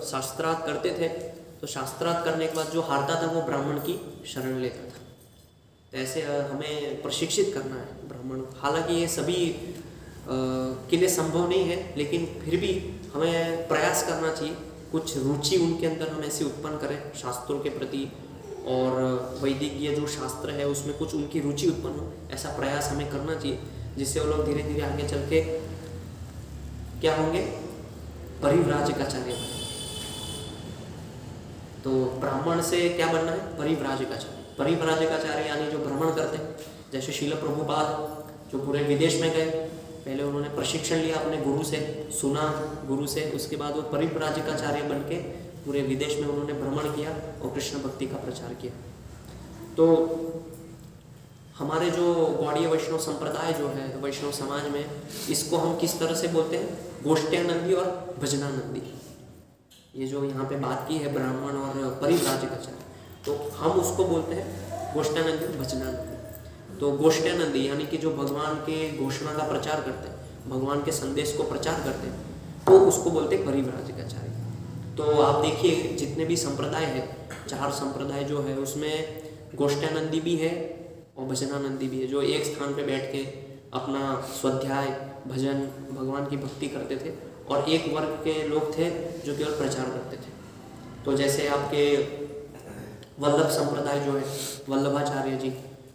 शास्त्रार्थ करते थे तो शास्त्रार्थ करने के बाद जो हारता था वो ब्राह्मण की शरण लेता था। तो ऐसे हमें प्रशिक्षित करना है ब्राह्मण। हालांकि ये सभी के लिए संभव नहीं है, लेकिन फिर भी हमें प्रयास करना चाहिए। कुछ रुचि उनके अंदर हम ऐसे उत्पन्न करें शास्त्रों के प्रति, और वैदिक ये जो शास्त्र है उसमें कुछ उनकी रुचि उत्पन्न हो, ऐसा प्रयास हमें करना चाहिए, जिससे वो लोग धीरे धीरे आगे चल के क्या होंगे, परिव्राजकाचार्य बने। तो ब्राह्मण से क्या बनना है, परिव्राजकाचार्य। परिव्राजकाचार्य यानी जो भ्रमण करते हैं, जैसे शील प्रभुपाद जो पूरे विदेश में गए, पहले उन्होंने प्रशिक्षण लिया अपने गुरु से, सुना गुरु से, उसके बाद वो परिव्राजकाचार्य बन के पूरे विदेश में उन्होंने भ्रमण किया और कृष्ण भक्ति का प्रचार किया। तो हमारे जो गौड़ीय वैष्णव संप्रदाय जो है, वैष्णव समाज में, इसको हम किस तरह से बोलते हैं, गोष्ठ्यानंदी और भजनानंदी। ये जो यहाँ पे बात की है ब्राह्मण और परिव्राजकाचार्य, तो हम उसको बोलते हैं गोष्ठ्यानंदी और भजनानंदी। तो गोष्ठ्यानंदी यानी कि जो भगवान के घोषणा का प्रचार करते हैं, भगवान के संदेश को प्रचार करते हैं, तो उसको बोलते हैं परिव्राजकाचार्य। तो आप देखिए जितने भी संप्रदाय है, 4 संप्रदाय जो है उसमें गोष्ठ्यानंदी भी है और भजनानंदी भी है, जो एक स्थान पे बैठ के अपना स्वाध्याय, भजन, भगवान की भक्ति करते थे, और एक वर्ग के लोग थे जो केवल प्रचार करते थे। तो जैसे आपके वल्लभ संप्रदाय जो है, वल्लभाचार्य जी,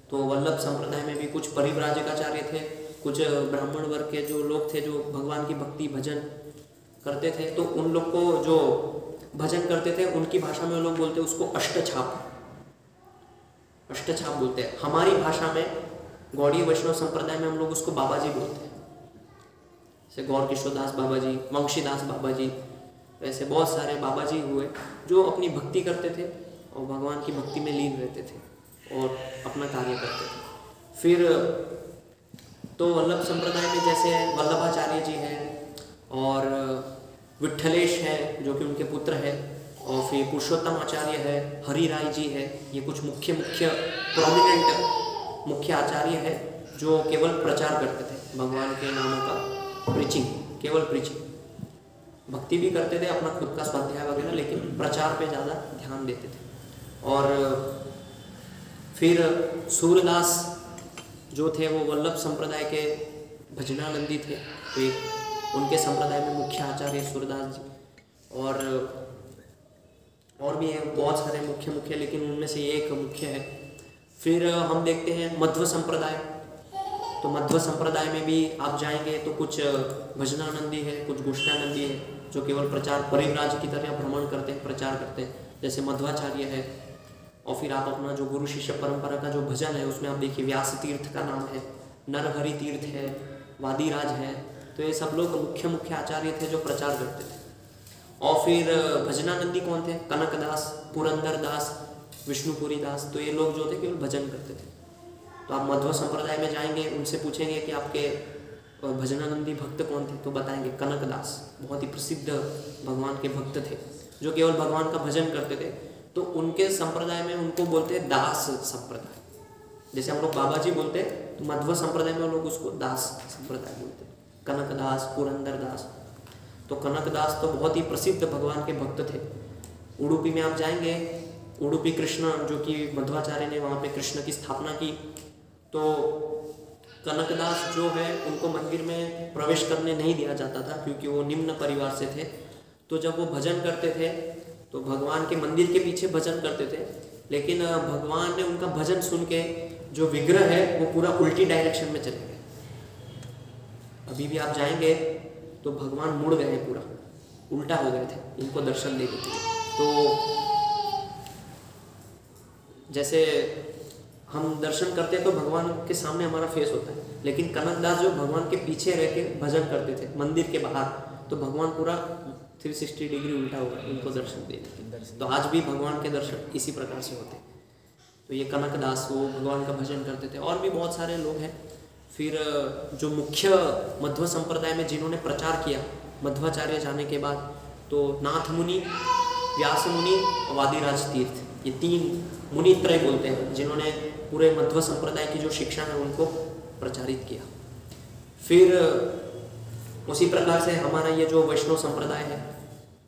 तो वल्लभ संप्रदाय में भी कुछ परिव्राजकाचार्य थे, कुछ ब्राह्मण वर्ग के जो लोग थे जो भगवान की भक्ति भजन करते थे। तो उन लोग को जो भजन करते थे उनकी भाषा में वो लोग बोलते उसको अष्टछाप, अष्टछाप बोलते हैं। हमारी भाषा में गौड़ीय वैष्णव संप्रदाय में हम लोग उसको बाबा जी बोलते हैं, जैसे गौर किशोरदास बाबा जी, वंशीदास बाबा जी, ऐसे बहुत सारे बाबा जी हुए जो अपनी भक्ति करते थे और भगवान की भक्ति में लीन रहते थे और अपना कार्य करते थे। फिर तो वल्लभ संप्रदाय में जैसे वल्लभाचार्य जी हैं और विठलेश है जो कि उनके पुत्र है, और फिर पुरुषोत्तम आचार्य है, हरि राय जी है। ये कुछ मुख्य प्रोमिनेंट मुख्य आचार्य है जो केवल प्रचार करते थे भगवान के नामों का, प्रीचिंग, केवल प्रीचिंग। भक्ति भी करते थे, अपना खुद का स्वाध्याय वगैरह, लेकिन प्रचार पे ज़्यादा ध्यान देते थे। और फिर सूरदास जो थे वो वल्लभ संप्रदाय के भजनानंदी थे, तो एक उनके संप्रदाय में मुख्य आचार्य सूरदास जी। और भी हैं बहुत सारे मुख्य, लेकिन उनमें से एक मुख्य है। फिर हम देखते हैं मध्व संप्रदाय। तो मध्व संप्रदाय में भी आप जाएंगे तो कुछ भजनानंदी है, कुछ गोष्ठ्यानंदी है जो केवल प्रचार, परिव्राज की तरह भ्रमण करते हैं, प्रचार करते हैं, जैसे मध्वाचार्य है। और फिर आप अपना जो गुरु शिष्य परंपरा का जो भजन है उसमें आप देखिए व्यास तीर्थ का नाम है, नरहरि तीर्थ है, वादीराज है। तो ये सब लोग मुख्य आचार्य थे जो प्रचार करते थे। और फिर भजनानंदी कौन थे, कनकदास, पुरंदरदास, विष्णुपुरी दास। तो ये लोग जो थे केवल भजन करते थे। तो आप मध्व संप्रदाय में जाएंगे, उनसे पूछेंगे कि आपके भजनानंदी भक्त कौन थे, तो बताएंगे कनकदास, बहुत ही प्रसिद्ध भगवान के भक्त थे जो केवल भगवान का भजन करते थे। तो उनके संप्रदाय में उनको बोलते हैं दास संप्रदाय। जैसे हम लोग बाबा जी बोलते हैं, तो मध्व संप्रदाय में लोग उसको दास संप्रदाय बोलते हैं, कनकदास, पुरंदरदास। तो कनकदास तो बहुत ही प्रसिद्ध भगवान के भक्त थे। उडुपी में आप जाएंगे, उडुपी कृष्ण जो कि मध्वाचार्य ने वहाँ पे कृष्ण की स्थापना की। तो कनकदास जो है उनको मंदिर में प्रवेश करने नहीं दिया जाता था क्योंकि वो निम्न परिवार से थे। तो जब वो भजन करते थे तो भगवान के मंदिर के पीछे भजन करते थे, लेकिन भगवान ने उनका भजन सुन के जो विग्रह है वो पूरा उल्टी डायरेक्शन में चले गए। अभी भी आप जाएंगे तो भगवान मुड़ गए, पूरा उल्टा हो गए थे इनको दर्शन देने के लिए। तो जैसे हम दर्शन करते हैं तो भगवान के सामने हमारा फेस होता है, लेकिन कनकदास जो भगवान के पीछे रह के भजन करते थे मंदिर के बाहर, तो भगवान पूरा 360 डिग्री उल्टा हो गया उनको दर्शन देने के। तो आज भी भगवान के दर्शन इसी प्रकार से होते। तो ये कनकदास वो भगवान का भजन करते थे। और भी बहुत सारे लोग हैं। फिर जो मुख्य मध्व संप्रदाय में जिन्होंने प्रचार किया मध्वाचार्य जाने के बाद, तो नाथ मुनि, व्यास मुनि और वादीराज तीर्थ, ये 3 मुनित्रय बोलते हैं जिन्होंने पूरे मध्व संप्रदाय की जो शिक्षा है उनको प्रचारित किया। फिर उसी प्रकार से हमारा ये जो वैष्णव संप्रदाय है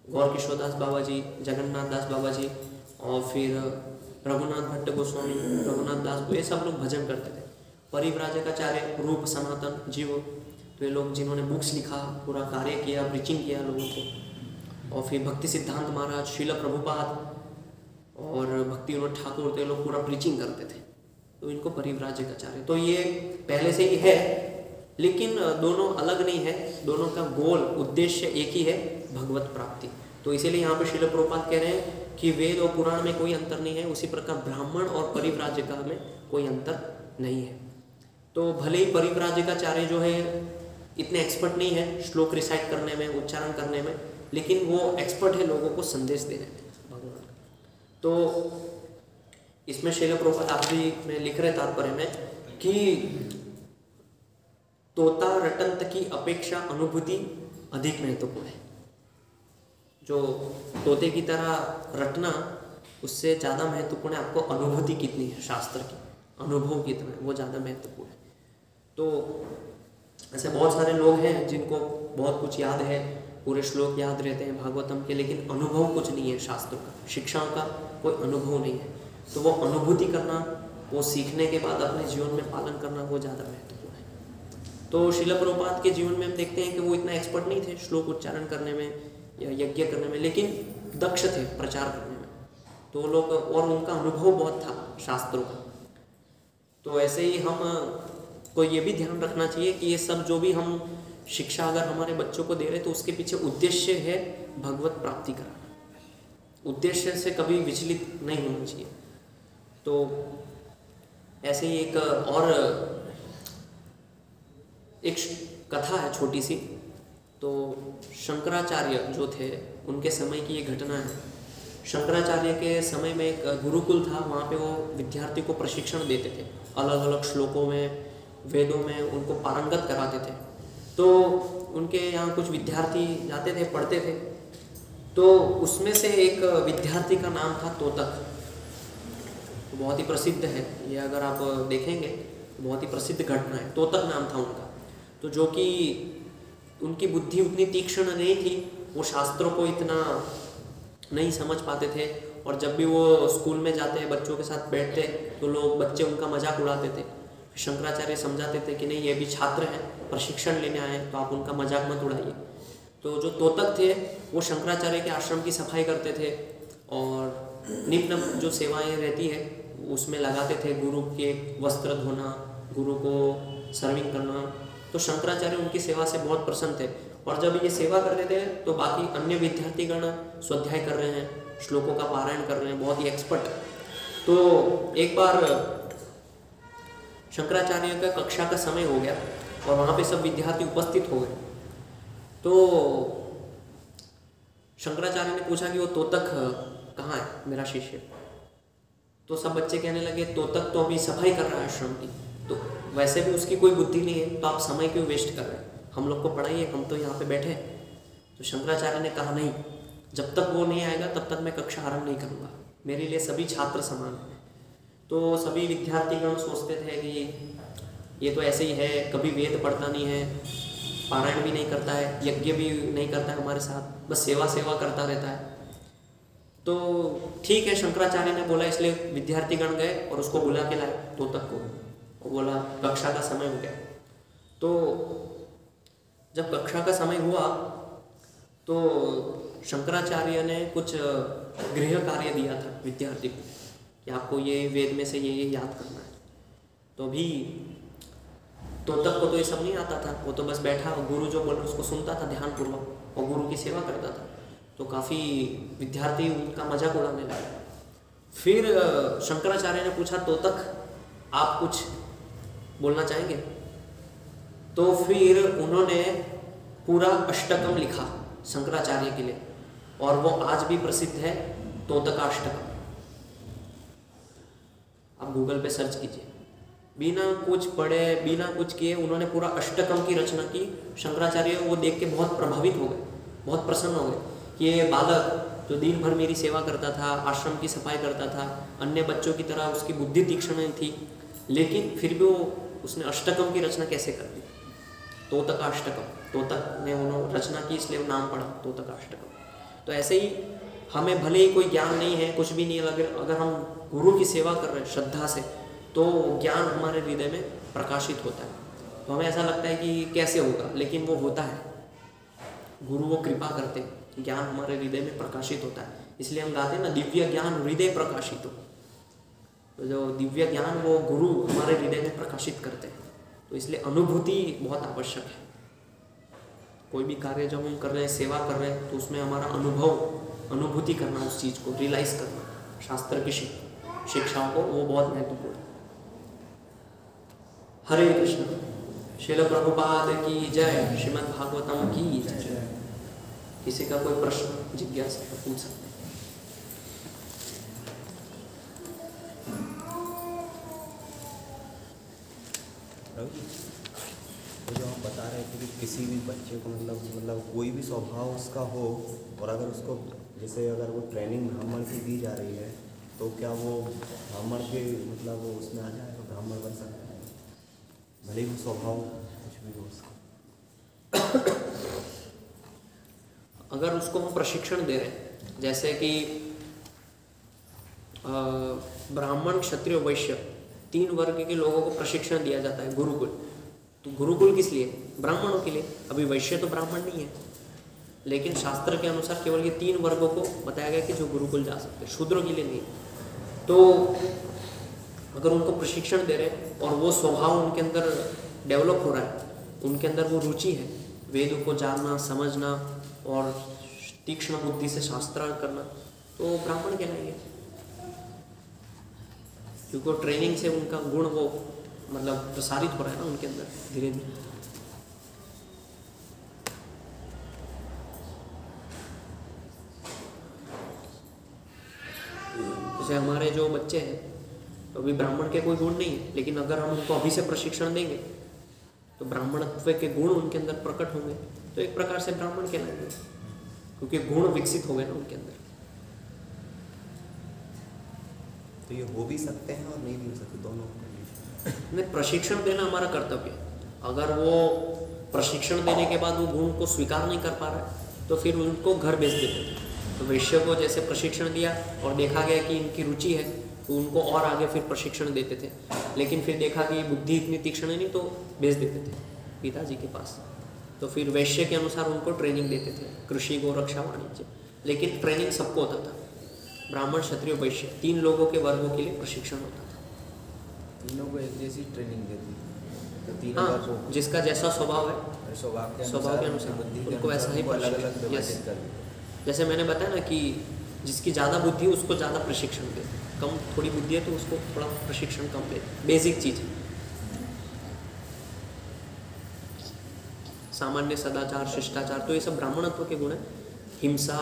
गौर किशोर दास बाबा जी, जगन्नाथ दास बाबा जी और फिर रघुनाथ भट्ट गोस्वामी, रघुनाथ दास, ये सब लोग भजन करते थे। परिव्राजकाचार्य रूप सनातन जीव, तो ये लोग जिन्होंने बुक्स लिखा, पूरा कार्य किया, प्रीचिंग किया लोगों को। और फिर भक्ति सिद्धांत महाराज, शील प्रभुपाद और भक्ति विनोद ठाकुर, तो ये लोग पूरा प्रीचिंग करते थे, तो इनको परिव्राजकाचार्य। तो ये पहले से ही है, लेकिन दोनों अलग नहीं है, दोनों का गोल उद्देश्य एक ही है, भगवत प्राप्ति। तो इसीलिए यहाँ पे शील प्रभुपाद कह रहे हैं कि वेद और पुराण में कोई अंतर नहीं है, उसी प्रकार ब्राह्मण और परिव्राजका में कोई अंतर नहीं है। तो भले ही परिव्राजकाचार्य जो है इतने एक्सपर्ट नहीं है श्लोक रिसाइट करने में, उच्चारण करने में, लेकिन वो एक्सपर्ट है लोगों को संदेश देने में भगवान का। तो इसमें शील प्रभुपाद आखिरी में लिख रहे तात्पर्य में कि तोता रटंत की अपेक्षा अनुभूति अधिक महत्वपूर्ण है। जो तोते की तरह रटना, उससे ज़्यादा महत्वपूर्ण है आपको अनुभूति कितनी है, शास्त्र की अनुभव कितना है, वो ज़्यादा महत्वपूर्ण है। तो ऐसे बहुत सारे लोग हैं जिनको बहुत कुछ याद है, पूरे श्लोक याद रहते हैं भागवतम के, लेकिन अनुभव कुछ नहीं है शास्त्रों का, शिक्षाओं का कोई अनुभव नहीं है। तो वो अनुभूति करना, वो सीखने के बाद अपने जीवन में पालन करना, वो ज़्यादा महत्वपूर्ण है। तो शील प्रभुपाद के जीवन में हम देखते हैं कि वो इतना एक्सपर्ट नहीं थे श्लोक उच्चारण करने में या यज्ञ करने में, लेकिन दक्ष थे प्रचार करने में। तो लोग, और उनका अनुभव बहुत था शास्त्रों का। तो ऐसे ही हम को ये भी ध्यान रखना चाहिए कि ये सब जो भी हम शिक्षा अगर हमारे बच्चों को दे रहे, तो उसके पीछे उद्देश्य है भगवत प्राप्ति कराना, उद्देश्य से कभी विचलित नहीं होना चाहिए। तो ऐसे ही एक कथा है छोटी सी। तो शंकराचार्य जो थे, उनके समय की ये घटना है। शंकराचार्य के समय में एक गुरुकुल था, वहाँ पे वो विद्यार्थी को प्रशिक्षण देते थे, अलग अलग श्लोकों में, वेदों में उनको पारंगत कराते थे। तो उनके यहाँ कुछ विद्यार्थी जाते थे, पढ़ते थे। तो उसमें से एक विद्यार्थी का नाम था तोतक, तो बहुत ही प्रसिद्ध है ये, अगर आप देखेंगे तो बहुत ही प्रसिद्ध घटना है। तोतक नाम था उनका। तो जो कि उनकी बुद्धि उतनी तीक्ष्ण नहीं थी, वो शास्त्रों को इतना नहीं समझ पाते थे, और जब भी वो स्कूल में जाते हैं बच्चों के साथ बैठते, तो लोग बच्चे उनका मजाक उड़ाते थे। शंकराचार्य समझाते थे कि नहीं, ये भी छात्र हैं, प्रशिक्षण लेने आए हैं, तो आप उनका मजाक मत उड़ाइए। तो जो तोतक थे वो शंकराचार्य के आश्रम की सफाई करते थे, और निम्न जो सेवाएं रहती है उसमें लगाते थे, गुरु के वस्त्र धोना, गुरु को सर्विंग करना। तो शंकराचार्य उनकी सेवा से बहुत प्रसन्न थे, और जब ये सेवा कर रहे थे तो बाकी अन्य विद्यार्थीगण स्वाध्याय कर रहे हैं, श्लोकों का पारायण कर रहे हैं, बहुत ही एक्सपर्ट। तो एक बार शंकराचार्य का कक्षा का समय हो गया और वहाँ पे सब विद्यार्थी उपस्थित हो गए। तो शंकराचार्य ने पूछा कि वो तोतक कहाँ है, मेरा शिष्य। तो सब बच्चे कहने लगे, तोतक तो अभी सफाई कर रहा है आश्रम की, तो वैसे भी उसकी कोई बुद्धि नहीं है, तो आप समय क्यों वेस्ट कर रहे हैं, हम लोग को पढ़ाइए, हम तो यहाँ पे बैठे। तो शंकराचार्य ने कहा, नहीं, जब तक वो नहीं आएगा तब तक मैं कक्षा आरंभ नहीं करूँगा, मेरे लिए सभी छात्र समान हैं। तो सभी विद्यार्थीगण सोचते थे कि ये तो ऐसे ही है, कभी वेद पढ़ता नहीं है, पारायण भी नहीं करता है, यज्ञ भी नहीं करता है हमारे साथ, बस सेवा करता रहता है। तो ठीक है, शंकराचार्य ने बोला, इसलिए विद्यार्थीगण गए और उसको बुला के लाए तोतक को। वो बोला कक्षा का समय हो गया। तो जब कक्षा का समय हुआ तो शंकराचार्य ने कुछ गृह कार्य दिया था विद्यार्थी को कि आपको ये वेद में से ये याद करना है। तो अभी तोतक को तो ये सब नहीं आता था, वो तो बस बैठा और गुरु जो बोला उसको सुनता था ध्यानपूर्वक और गुरु की सेवा करता था। तो काफ़ी विद्यार्थी उनका मजाक उड़ाने लगे। फिर शंकराचार्य ने पूछा, तोतक आप कुछ बोलना चाहेंगे? तो फिर उन्होंने पूरा अष्टकम लिखा शंकराचार्य के लिए, और वो आज भी प्रसिद्ध है, तोतकाष्टकम। आप गूगल पे सर्च कीजिए, बिना कुछ पढ़े बिना कुछ किए उन्होंने पूरा अष्टकम की रचना की। शंकराचार्य वो देख के बहुत प्रभावित हो गए, बहुत प्रसन्न हो गए कि ये बालक जो दिन भर मेरी सेवा करता था, आश्रम की सफाई करता था, अन्य बच्चों की तरह उसकी बुद्धि तीक्ष्ण नहीं थी, लेकिन फिर भी उसने अष्टकम की रचना कैसे कर दी, तोतकाष्टकम। तोतक ने उन्होंने रचना की, इसलिए नाम पड़ा तोतकाष्टकम। तो ऐसे ही हमें भले ही कोई ज्ञान नहीं है, कुछ भी नहीं है, अगर हम गुरु की सेवा कर रहे हैं श्रद्धा से, तो ज्ञान हमारे हृदय में प्रकाशित होता है। तो हमें ऐसा लगता है कि कैसे होगा, लेकिन वो होता है। गुरु वो कृपा करते हैं, ज्ञान हमारे हृदय में प्रकाशित होता है। इसलिए हम गाते हैं ना, दिव्य ज्ञान हृदय प्रकाशित हो। तो जो दिव्य ज्ञान वो गुरु हमारे हृदय में प्रकाशित करते हैं। तो इसलिए अनुभूति बहुत आवश्यक है। कोई भी कार्य जब हम कर रहे हैं, सेवा कर रहे हैं, तो उसमें हमारा अनुभूति करना, उस चीज़ को रियलाइज करना, शास्त्र की शिक्षाओं को, वो बहुत महत्वपूर्ण है। हरे कृष्ण। श्रील प्रभुपाद की जय। श्रीमद् भागवतम की जय। किसी का कोई प्रश्न जिज्ञासा तो पूछ सकते हैं।
तो जो आप बता रहे थे कि किसी भी बच्चे को मतलब कोई भी स्वभाव उसका हो, और अगर उसको जैसे अगर वो ट्रेनिंग ब्राह्मण की दी जा रही है, तो क्या वो ब्राह्मण के मतलब वो उसमें आ जाए तो ब्राह्मण बन सकता है, भले ही वो स्वभाव कुछ भी हो उसका?
अगर उसको हम प्रशिक्षण दे रहे हैं, जैसे कि ब्राह्मण, क्षत्रिय, वैश्य 3 वर्ग के लोगों को प्रशिक्षण दिया जाता है गुरुकुल। तो गुरुकुल किस लिए? ब्राह्मणों के लिए। अभी वैश्य तो ब्राह्मण नहीं है, लेकिन शास्त्र के अनुसार केवल ये 3 वर्गों को बताया गया कि जो गुरुकुल जा सकते हैं, शूद्रों के लिए नहीं। तो अगर उनको प्रशिक्षण दे रहे हैं और वो स्वभाव उनके अंदर डेवलप हो रहा है, उनके अंदर वो रुचि है वेद को जानना, समझना और तीक्ष्ण बुद्धि से शास्त्रार्थ करना, तो ब्राह्मण कहलाएंगे। क्योंकि ट्रेनिंग से उनका गुण वो मतलब प्रसारित हो रहा है ना उनके अंदर धीरे धीरे। जैसे हमारे जो बच्चे हैं, तो अभी ब्राह्मण के कोई गुण नहीं है, लेकिन अगर हम उनको अभी से प्रशिक्षण देंगे तो ब्राह्मणत्व के गुण उनके अंदर प्रकट होंगे, तो एक प्रकार से ब्राह्मण कहलाएंगे, क्योंकि गुण विकसित हो गए ना उनके अंदर।
तो ये हो भी सकते हैं और नहीं भी हो सकते, दोनों।
नहीं, प्रशिक्षण देना हमारा कर्तव्य है। अगर वो प्रशिक्षण देने के बाद वो गुण को स्वीकार नहीं कर पा रहा है, तो फिर उनको घर भेज देते थे। तो वैश्य को जैसे प्रशिक्षण दिया और देखा गया कि इनकी रुचि है, तो उनको और आगे फिर प्रशिक्षण देते थे। लेकिन फिर देखा कि बुद्धि इतनी तीक्ष्ण नहीं, तो भेज देते थे पिताजी के पास। तो फिर वैश्य के अनुसार उनको ट्रेनिंग देते थे, कृषि, गौ रक्षा, वाणिज्य। लेकिन ट्रेनिंग सबको होता था, ब्राह्मण, क्षत्रिय, वैश्य 3 लोगों के वर्गों के लिए प्रशिक्षण होता था।
तीनों को एक जैसी ट्रेनिंग देती, तो तीनों
हाँ,
को
जिसका जैसा स्वभाव है,
स्वभाव के
अनुसार
बुद्धि के
उनको वैसा ही
अनुसार अलग अलग
प्रशिक्षण।
विभाजित कर दिया।
जैसे मैंने बताया ना कि जिसकी ज़्यादा बुद्धि है उसको ज़्यादा प्रशिक्षण दे, कम थोड़ी बुद्धि है तो उसको थोड़ा प्रशिक्षण कम दे। बेसिक चीज़ है। सामान्य सदाचार, शिष्टाचार, तो ये सब ब्राह्मणत्व के गुण है। हिंसा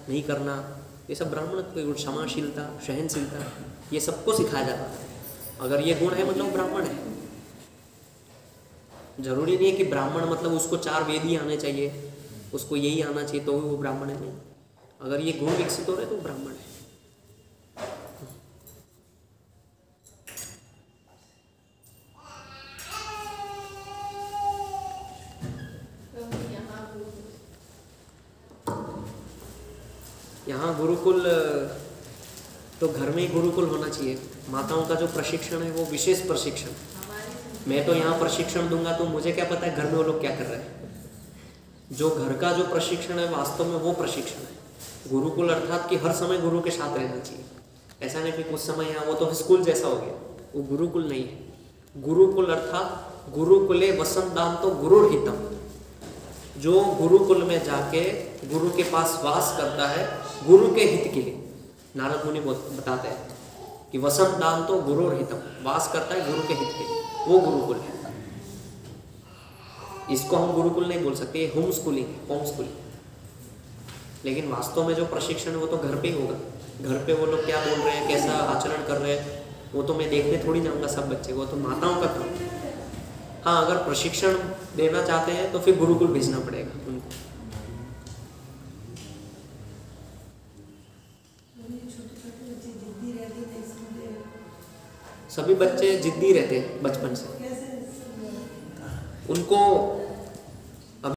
नहीं करना, ये सब ब्राह्मणत्व के गुण। क्षमाशीलता, सहनशीलता, ये सबको सिखाया जाता है। अगर ये गुण है मतलब ब्राह्मण है। जरूरी नहीं है कि ब्राह्मण मतलब उसको 4 वेद ही आने चाहिए, उसको यही आना चाहिए तो वो ब्राह्मण है। नहीं, अगर ये गुण विकसित हो रहे तो ब्राह्मण है। यहाँ गुरुकुल तो घर में ही गुरुकुल होना चाहिए। माताओं का जो प्रशिक्षण है वो विशेष प्रशिक्षण। मैं तो यहाँ प्रशिक्षण दूंगा तो मुझे क्या पता है घर में वो लोग क्या कर रहे हैं। जो घर का जो प्रशिक्षण है वास्तव में वो प्रशिक्षण है। गुरुकुल अर्थात कि हर समय गुरु के साथ रहना चाहिए। ऐसा नहीं कि कुछ समय यहाँ, वो तो स्कूल जैसा हो गया, वो गुरुकुल नहीं है। गुरुकुल अर्थात गुरुकुले वसंतांतो गुरुर्हितम। जो गुरुकुल में जाके गुरु के पास वास करता है गुरु के हित के लिए। नारद मुनि बताते हैं कि वसंतांतो गुरुर्हितम, वास करता है गुरु के हित के लिए, वो गुरुकुल है। इसको हम गुरुकुल नहीं बोल सकते, होम स्कूलिंग, होम स्कूलिंग। लेकिन वास्तव में जो प्रशिक्षण है वो तो घर पे ही होगा। घर पे वो लोग क्या बोल रहे हैं, कैसा आचरण कर रहे हैं, वो तो मैं देखने थोड़ी जाऊंगा सब बच्चे, वो तो माताओं का काम। हाँ, अगर प्रशिक्षण देना चाहते हैं तो फिर गुरुकुल भेजना पड़ेगा उनको। सभी बच्चे जिद्दी रहते हैं बचपन से। उनको